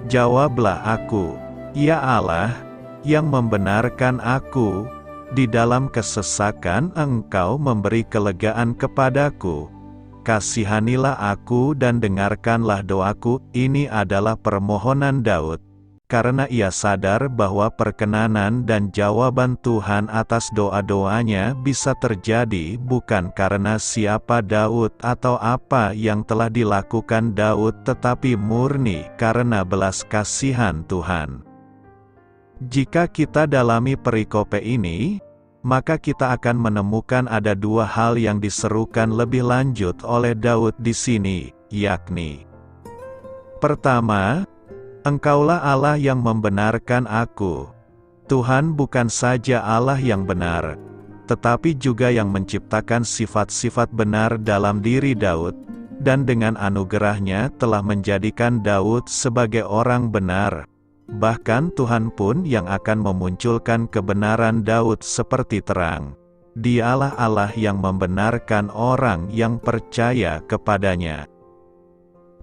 jawablah aku, ya Allah, yang membenarkan aku. Di dalam kesesakan Engkau memberi kelegaan kepadaku. Kasihanilah aku dan dengarkanlah doaku. Ini adalah permohonan Daud, karena ia sadar bahwa perkenanan dan jawaban Tuhan atas doa-doanya bisa terjadi bukan karena siapa Daud atau apa yang telah dilakukan Daud, tetapi murni karena belas kasihan Tuhan. Jika kita dalami perikope ini, maka kita akan menemukan ada dua hal yang diserukan lebih lanjut oleh Daud di sini, yakni: pertama, Engkaulah Allah yang membenarkan aku. Tuhan bukan saja Allah yang benar, tetapi juga yang menciptakan sifat-sifat benar dalam diri Daud, dan dengan anugerahnya telah menjadikan Daud sebagai orang benar. Bahkan Tuhan pun yang akan memunculkan kebenaran Daud seperti terang. Dialah Allah yang membenarkan orang yang percaya kepadanya.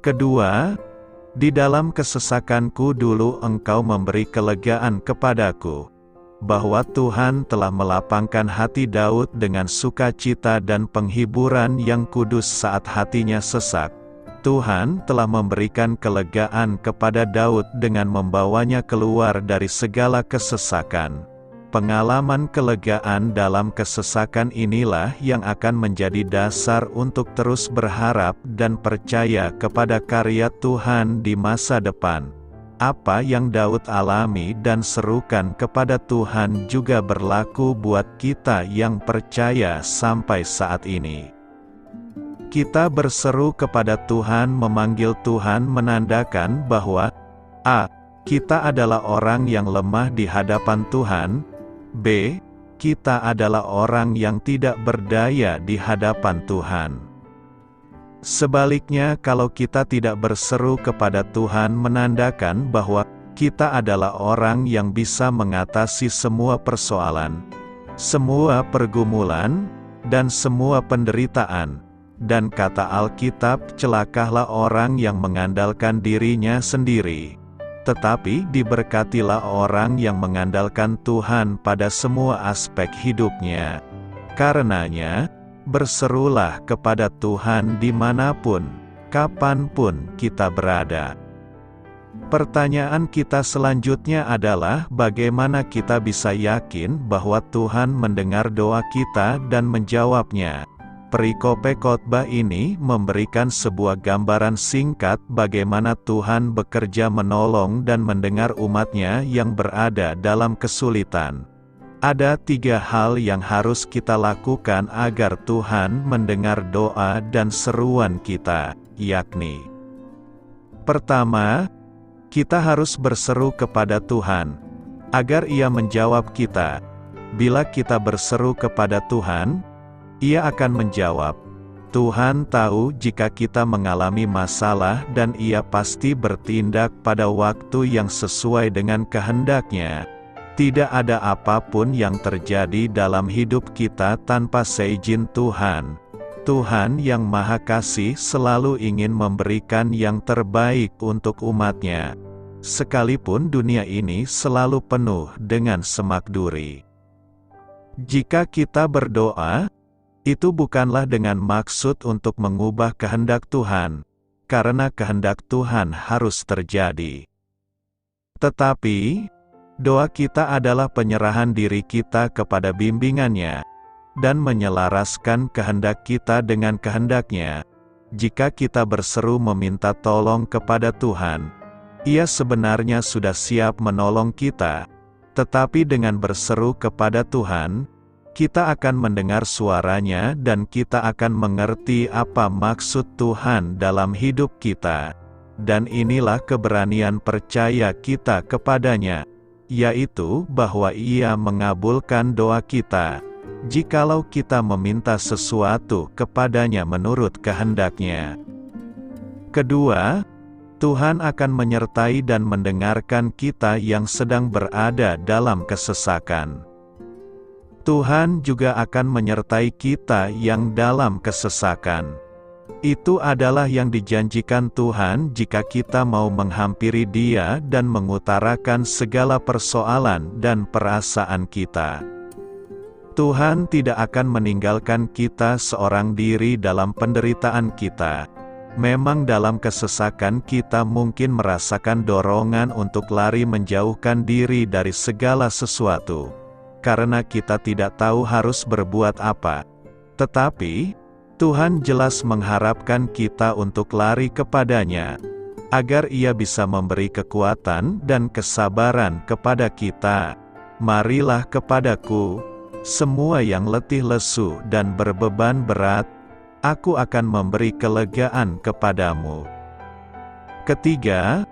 Kedua, di dalam kesesakanku dulu Engkau memberi kelegaan kepadaku, bahwa Tuhan telah melapangkan hati Daud dengan sukacita dan penghiburan yang kudus saat hatinya sesak. Tuhan telah memberikan kelegaan kepada Daud dengan membawanya keluar dari segala kesesakan. Pengalaman kelegaan dalam kesesakan inilah yang akan menjadi dasar untuk terus berharap dan percaya kepada karya Tuhan di masa depan. Apa yang Daud alami dan serukan kepada Tuhan juga berlaku buat kita yang percaya sampai saat ini. Kita berseru kepada Tuhan, memanggil Tuhan menandakan bahwa a. Kita adalah orang yang lemah di hadapan Tuhan. B. Kita adalah orang yang tidak berdaya di hadapan Tuhan. Sebaliknya, kalau kita tidak berseru kepada Tuhan menandakan bahwa kita adalah orang yang bisa mengatasi semua persoalan, semua pergumulan, dan semua penderitaan. Dan kata Alkitab, celakalah orang yang mengandalkan dirinya sendiri. Tetapi diberkatilah orang yang mengandalkan Tuhan pada semua aspek hidupnya. Karenanya, berserulah kepada Tuhan dimanapun, kapanpun kita berada. Pertanyaan kita selanjutnya adalah bagaimana kita bisa yakin bahwa Tuhan mendengar doa kita dan menjawabnya. Perikope khotbah ini memberikan sebuah gambaran singkat bagaimana Tuhan bekerja menolong dan mendengar umatnya yang berada dalam kesulitan. Ada 3 hal yang harus kita lakukan agar Tuhan mendengar doa dan seruan kita, yakni: pertama, kita harus berseru kepada Tuhan, agar Ia menjawab kita. Bila kita berseru kepada Tuhan, Ia akan menjawab. Tuhan tahu jika kita mengalami masalah dan Ia pasti bertindak pada waktu yang sesuai dengan kehendak-Nya. Tidak ada apapun yang terjadi dalam hidup kita tanpa seizin Tuhan. Tuhan yang Maha Kasih selalu ingin memberikan yang terbaik untuk umat-Nya, sekalipun dunia ini selalu penuh dengan semak duri. Jika kita berdoa, itu bukanlah dengan maksud untuk mengubah kehendak Tuhan, karena kehendak Tuhan harus terjadi. Tetapi, doa kita adalah penyerahan diri kita kepada bimbingan-Nya, dan menyelaraskan kehendak kita dengan kehendak-Nya. Jika kita berseru meminta tolong kepada Tuhan, Ia sebenarnya sudah siap menolong kita. Tetapi dengan berseru kepada Tuhan, kita akan mendengar suaranya dan kita akan mengerti apa maksud Tuhan dalam hidup kita. Dan inilah keberanian percaya kita kepadanya, yaitu bahwa Ia mengabulkan doa kita, jikalau kita meminta sesuatu kepadanya menurut kehendak-Nya. Kedua, Tuhan akan menyertai dan mendengarkan kita yang sedang berada dalam kesesakan. Tuhan juga akan menyertai kita yang dalam kesesakan. Itu adalah yang dijanjikan Tuhan jika kita mau menghampiri Dia dan mengutarakan segala persoalan dan perasaan kita. Tuhan tidak akan meninggalkan kita seorang diri dalam penderitaan kita. Memang dalam kesesakan kita mungkin merasakan dorongan untuk lari menjauhkan diri dari segala sesuatu, karena kita tidak tahu harus berbuat apa. Tetapi, Tuhan jelas mengharapkan kita untuk lari kepadanya, agar Ia bisa memberi kekuatan dan kesabaran kepada kita. Marilah kepadaku, semua yang letih lesu dan berbeban berat, aku akan memberi kelegaan kepadamu. Ketiga,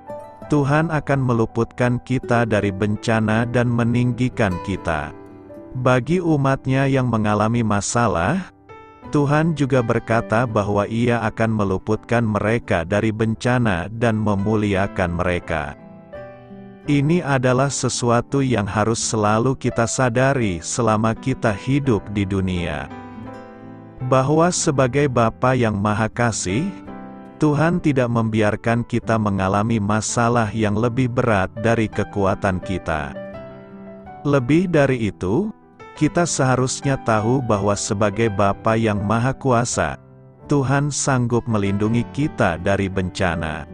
Tuhan akan meluputkan kita dari bencana dan meninggikan kita. Bagi umat-Nya yang mengalami masalah, Tuhan juga berkata bahwa Ia akan meluputkan mereka dari bencana dan memuliakan mereka. Ini adalah sesuatu yang harus selalu kita sadari selama kita hidup di dunia. Bahwa sebagai Bapa yang Maha Kasih, Tuhan tidak membiarkan kita mengalami masalah yang lebih berat dari kekuatan kita. Lebih dari itu, kita seharusnya tahu bahwa sebagai Bapa yang Maha Kuasa, Tuhan sanggup melindungi kita dari bencana.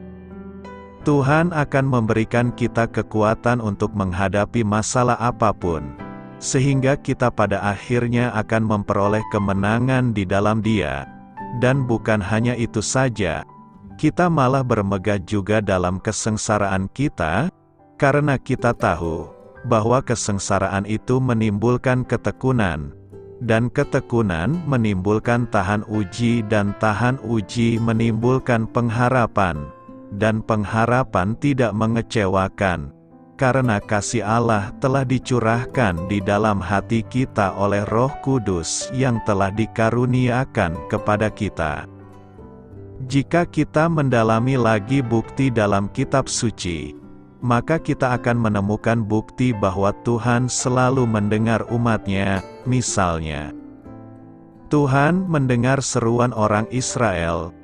Tuhan akan memberikan kita kekuatan untuk menghadapi masalah apapun, sehingga kita pada akhirnya akan memperoleh kemenangan di dalam Dia. Dan bukan hanya itu saja, kita malah bermegah juga dalam kesengsaraan kita, karena kita tahu bahwa kesengsaraan itu menimbulkan ketekunan, dan ketekunan menimbulkan tahan uji, dan tahan uji menimbulkan pengharapan, dan pengharapan tidak mengecewakan, karena kasih Allah telah dicurahkan di dalam hati kita oleh Roh Kudus yang telah dikaruniakan kepada kita. Jika kita mendalami lagi bukti dalam kitab suci, maka kita akan menemukan bukti bahwa Tuhan selalu mendengar umat-Nya. Misalnya, Tuhan mendengar seruan orang Israel,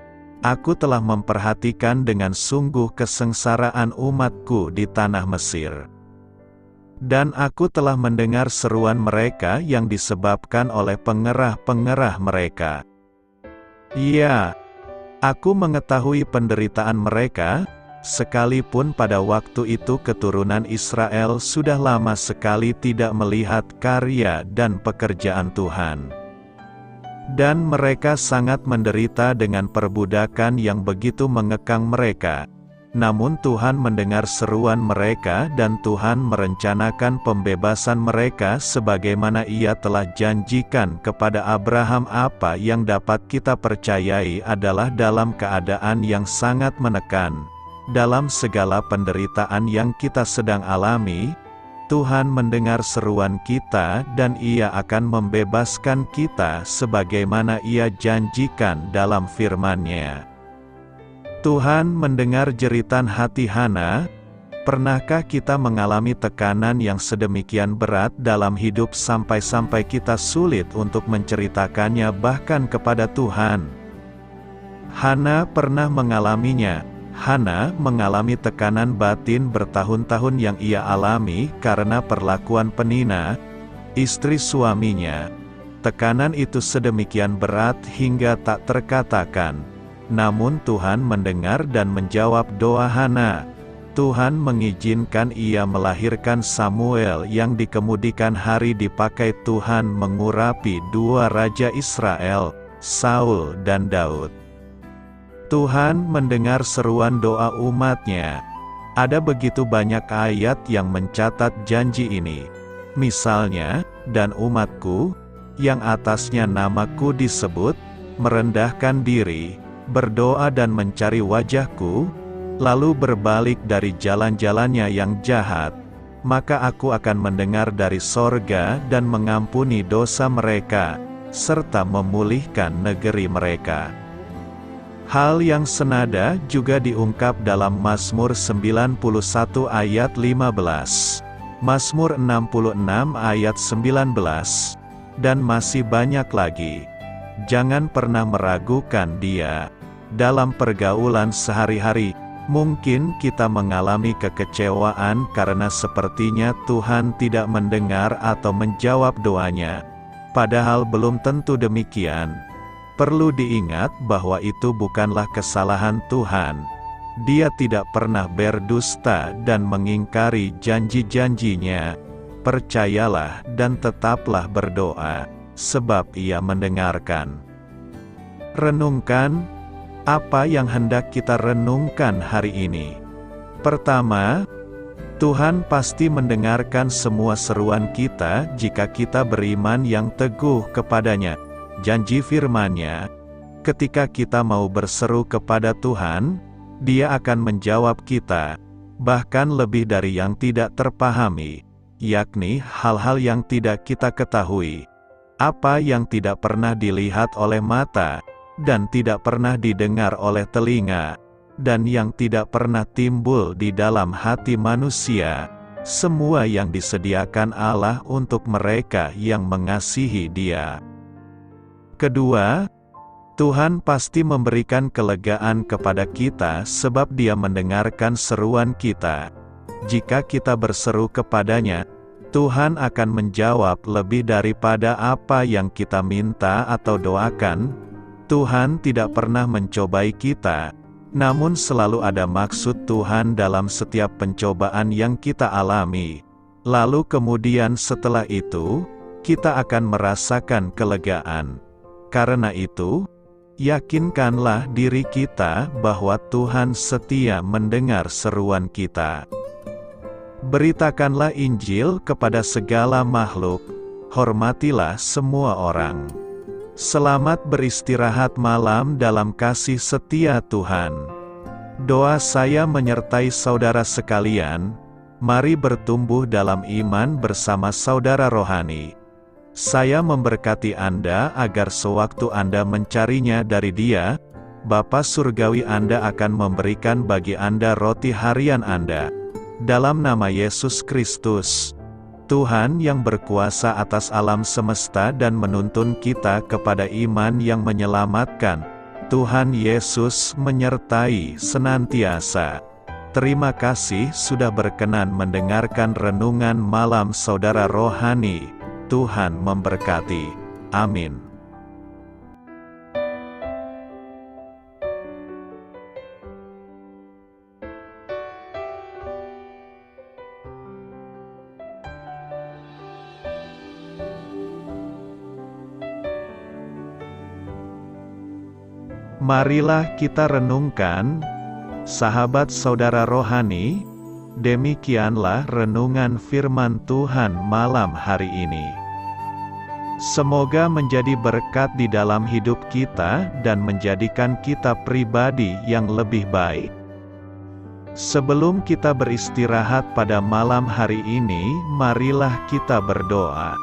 "Aku telah memperhatikan dengan sungguh kesengsaraan umatku di tanah Mesir. Dan aku telah mendengar seruan mereka yang disebabkan oleh pengerah-pengerah mereka. Ya, aku mengetahui penderitaan mereka, sekalipun pada waktu itu keturunan Israel sudah lama sekali tidak melihat karya dan pekerjaan Tuhan. Dan mereka sangat menderita dengan perbudakan yang begitu mengekang mereka. Namun Tuhan mendengar seruan mereka dan Tuhan merencanakan pembebasan mereka sebagaimana Ia telah janjikan kepada Abraham." Apa yang dapat kita percayai adalah dalam keadaan yang sangat menekan, dalam segala penderitaan yang kita sedang alami, Tuhan mendengar seruan kita dan Ia akan membebaskan kita sebagaimana Ia janjikan dalam firman-Nya. Tuhan mendengar jeritan hati Hana. Pernahkah kita mengalami tekanan yang sedemikian berat dalam hidup sampai-sampai kita sulit untuk menceritakannya bahkan kepada Tuhan? Hana pernah mengalaminya. Hana mengalami tekanan batin bertahun-tahun yang ia alami karena perlakuan Penina, istri suaminya. Tekanan itu sedemikian berat hingga tak terkatakan. Namun Tuhan mendengar dan menjawab doa Hana. Tuhan mengizinkan ia melahirkan Samuel yang di kemudian hari dipakai Tuhan mengurapi dua raja Israel, Saul dan Daud. Tuhan mendengar seruan doa umat-Nya. Ada begitu banyak ayat yang mencatat janji ini. Misalnya, "Dan umatku, yang atasnya namaku disebut, merendahkan diri, berdoa dan mencari wajahku, lalu berbalik dari jalan-jalannya yang jahat, maka aku akan mendengar dari sorga dan mengampuni dosa mereka, serta memulihkan negeri mereka." Hal yang senada juga diungkap dalam Mazmur 91 ayat 15, Mazmur 66 ayat 19, dan masih banyak lagi. Jangan pernah meragukan Dia. Dalam pergaulan sehari-hari, mungkin kita mengalami kekecewaan karena sepertinya Tuhan tidak mendengar atau menjawab doanya. Padahal belum tentu demikian. Perlu diingat bahwa itu bukanlah kesalahan Tuhan. Dia tidak pernah berdusta dan mengingkari janji-janjinya. Percayalah dan tetaplah berdoa, sebab Ia mendengarkan. Renungkan, apa yang hendak kita renungkan hari ini? Pertama, Tuhan pasti mendengarkan semua seruan kita jika kita beriman yang teguh kepadanya. Janji firman-Nya, ketika kita mau berseru kepada Tuhan, Dia akan menjawab kita, bahkan lebih dari yang tidak terpahami, yakni hal-hal yang tidak kita ketahui, apa yang tidak pernah dilihat oleh mata, dan tidak pernah didengar oleh telinga, dan yang tidak pernah timbul di dalam hati manusia, semua yang disediakan Allah untuk mereka yang mengasihi Dia. Kedua, Tuhan pasti memberikan kelegaan kepada kita sebab Dia mendengarkan seruan kita. Jika kita berseru kepadanya, Tuhan akan menjawab lebih daripada apa yang kita minta atau doakan. Tuhan tidak pernah mencobai kita, namun selalu ada maksud Tuhan dalam setiap pencobaan yang kita alami. Lalu kemudian setelah itu, kita akan merasakan kelegaan. Karena itu, yakinkanlah diri kita bahwa Tuhan setia mendengar seruan kita. Beritakanlah Injil kepada segala makhluk, hormatilah semua orang. Selamat beristirahat malam dalam kasih setia Tuhan. Doa saya menyertai saudara sekalian, mari bertumbuh dalam iman bersama saudara rohani. Saya memberkati Anda agar sewaktu Anda mencarinya dari Dia, Bapa Surgawi Anda akan memberikan bagi Anda roti harian Anda. Dalam nama Yesus Kristus, Tuhan yang berkuasa atas alam semesta dan menuntun kita kepada iman yang menyelamatkan, Tuhan Yesus menyertai senantiasa. Terima kasih sudah berkenan mendengarkan renungan malam saudara rohani. Tuhan memberkati. Amin. Marilah kita renungkan, sahabat saudara rohani, demikianlah renungan firman Tuhan malam hari ini. Semoga menjadi berkat di dalam hidup kita dan menjadikan kita pribadi yang lebih baik. Sebelum kita beristirahat pada malam hari ini, marilah kita berdoa.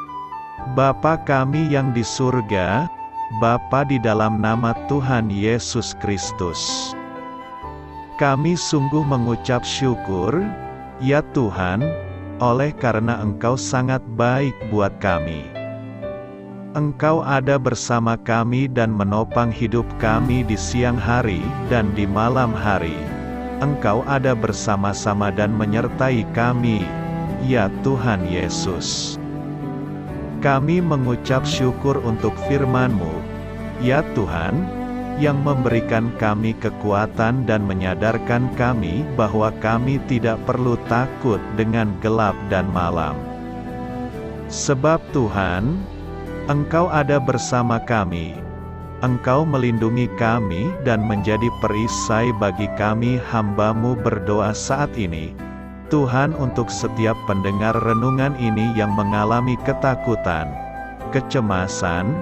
Bapa kami yang di surga, Bapa di dalam nama Tuhan Yesus Kristus, kami sungguh mengucap syukur, ya Tuhan, oleh karena Engkau sangat baik buat kami. Engkau ada bersama kami dan menopang hidup kami di siang hari dan di malam hari. Engkau ada bersama-sama dan menyertai kami, ya Tuhan Yesus. Kami mengucap syukur untuk firman-Mu, ya Tuhan, yang memberikan kami kekuatan dan menyadarkan kami bahwa kami tidak perlu takut dengan gelap dan malam. Sebab Tuhan, Engkau ada bersama kami. Engkau melindungi kami dan menjadi perisai bagi kami hamba-Mu berdoa saat ini. Tuhan, untuk setiap pendengar renungan ini yang mengalami ketakutan, kecemasan,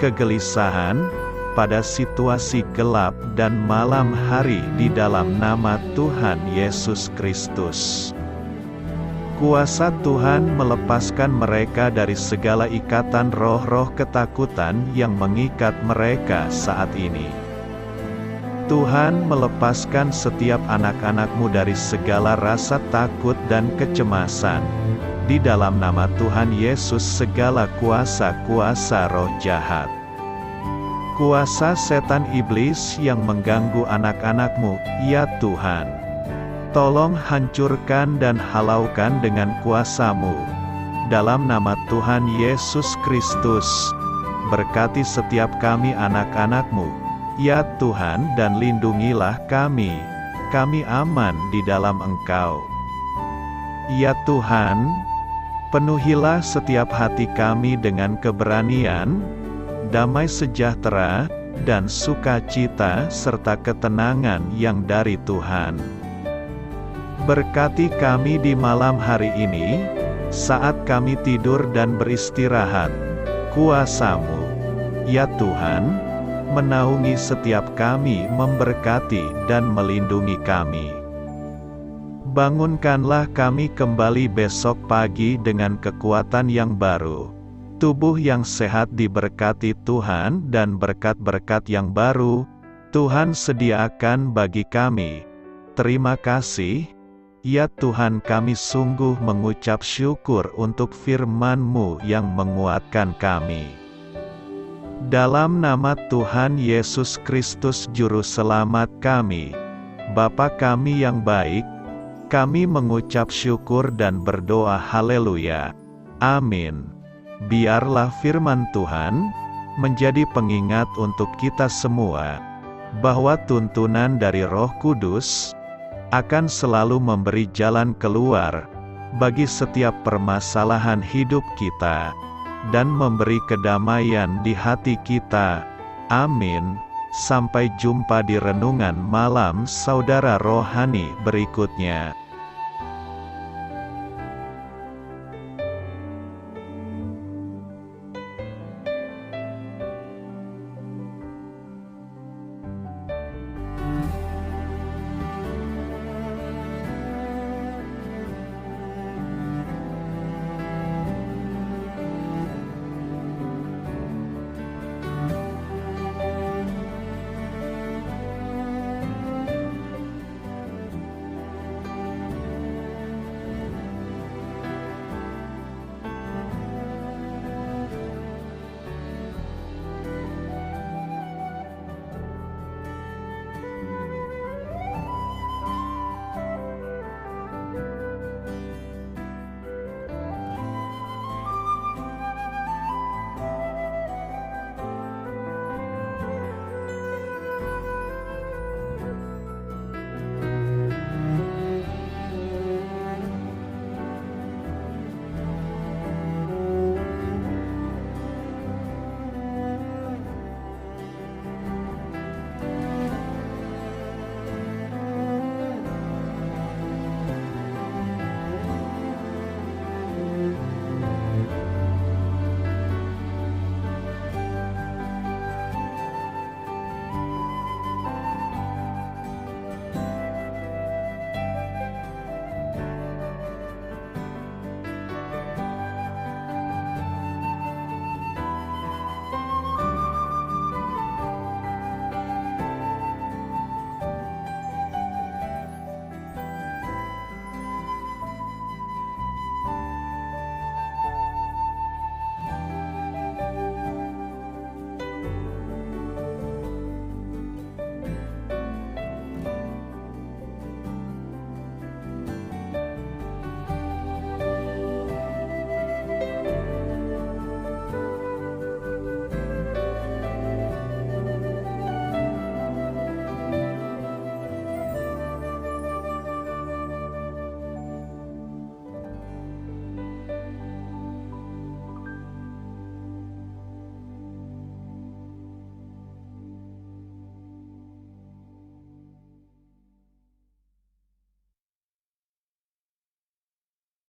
kegelisahan, pada situasi gelap dan malam hari di dalam nama Tuhan Yesus Kristus. Kuasa Tuhan melepaskan mereka dari segala ikatan roh-roh ketakutan yang mengikat mereka saat ini. Tuhan melepaskan setiap anak-anak-Mu dari segala rasa takut dan kecemasan. Di dalam nama Tuhan Yesus segala kuasa-kuasa roh jahat, kuasa setan iblis yang mengganggu anak-anak-Mu, ya Tuhan, tolong hancurkan dan halaukan dengan kuasa-Mu. Dalam nama Tuhan Yesus Kristus, berkati setiap kami anak-anak-Mu, ya Tuhan, dan lindungilah kami aman di dalam Engkau. Ya Tuhan, penuhilah setiap hati kami dengan keberanian, damai sejahtera, dan sukacita serta ketenangan yang dari Tuhan. Berkati kami di malam hari ini, saat kami tidur dan beristirahat. Kuasa-Mu, ya Tuhan, menaungi setiap kami, memberkati dan melindungi kami. Bangunkanlah kami kembali besok pagi dengan kekuatan yang baru, tubuh yang sehat diberkati Tuhan, dan berkat-berkat yang baru Tuhan sediakan bagi kami. Terima kasih, ya Tuhan, kami sungguh mengucap syukur untuk firman-Mu yang menguatkan kami. Dalam nama Tuhan Yesus Kristus Juru Selamat kami, Bapa kami yang baik, kami mengucap syukur dan berdoa haleluya. Amin. Biarlah firman Tuhan menjadi pengingat untuk kita semua, bahwa tuntunan dari Roh Kudus akan selalu memberi jalan keluar bagi setiap permasalahan hidup kita, dan memberi kedamaian di hati kita. Amin. Sampai jumpa di renungan malam saudara rohani berikutnya.